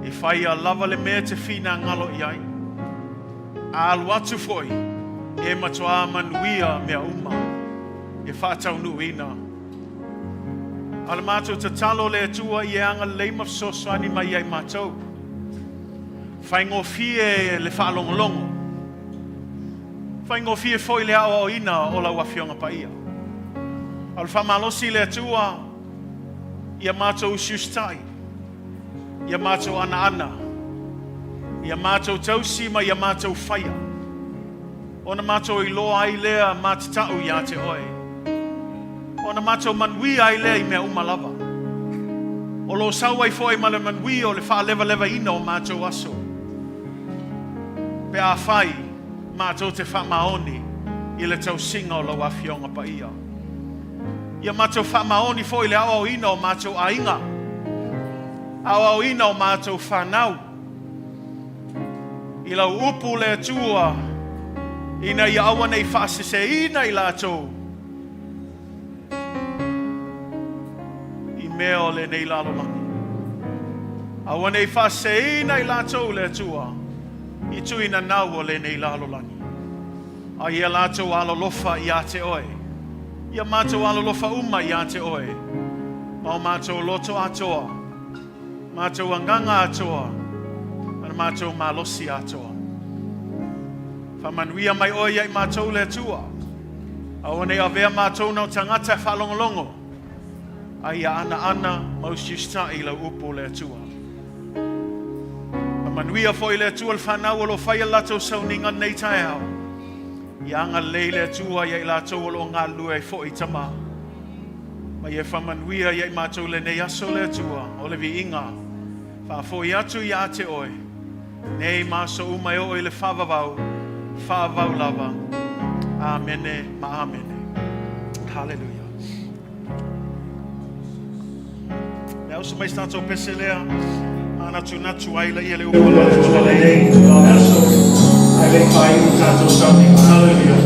E whai a lava le mea te whina ngalo I ai. A alu atu foi. E matoa manuia mea uma. E whātau nuina. Ala mātou te talo le atua I anga leima fsoswani mai ai mātou. Whaingofie le whaalongolongo. Whaingofie foi le ao ina o lau Afioga Paia. Ala whamalosi le atua Ia mātou shustai. Ia mātou Anaana. Ia mātou tausi ma ia mātou whaia. Ona mātou I loa ai lea mātatau ia te oe. Ona mātou manui ai lea I mea umalava. O lo sau ai foi ma le manui o le wha lewa ina o mātou aso. Pe a whai mātou te wha maoni I le tau singa o lau Afioga Paia. Ia mātou wha maoni foi le ao ina o mātou ainga. Ao ina o mātou whanau. I lau upu le atua ina I awa nei whaasese ina I lātou. I mea o le nei lalolangi. A wane I whaseina I lātou le atua, I tuina nau o le nei lalolangi. A ia lātou alolofa I a te oe. Ia mātou alolofa uma I a te oe. Ma o mātou loto atoa, mātou anganga atoa, mana mātou malosi atoa. Whamanuia mai oe I mātou le atua. A wane avea mātou nau tangata whalongolongo. A ia Anaana mausiusta I lau upo le atua. Whamanuia foi le atua le whanau o lo whaia latou sauninga nei tae hao. Ia anga lei le atua ia I latou o lo ngā lua I fo I tama. Ma ia whamanuia ia I mātou le nei aso le atua o le vi inga. Whafo I atu I a te oe. Nei maso umai o I le whavavau. Whavau lava. Amene ma amene. Hallelujah. Now so mai stato peselea ana tunatu ai la ia le upo la tula le nei aso ai le fai tanto something. Hallelujah.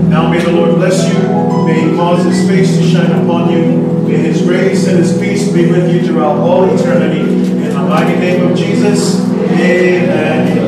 Now may the Lord bless you. May He cause His face to shine upon you. May His grace and His peace be with you throughout all eternity. In the mighty name of Jesus, amen.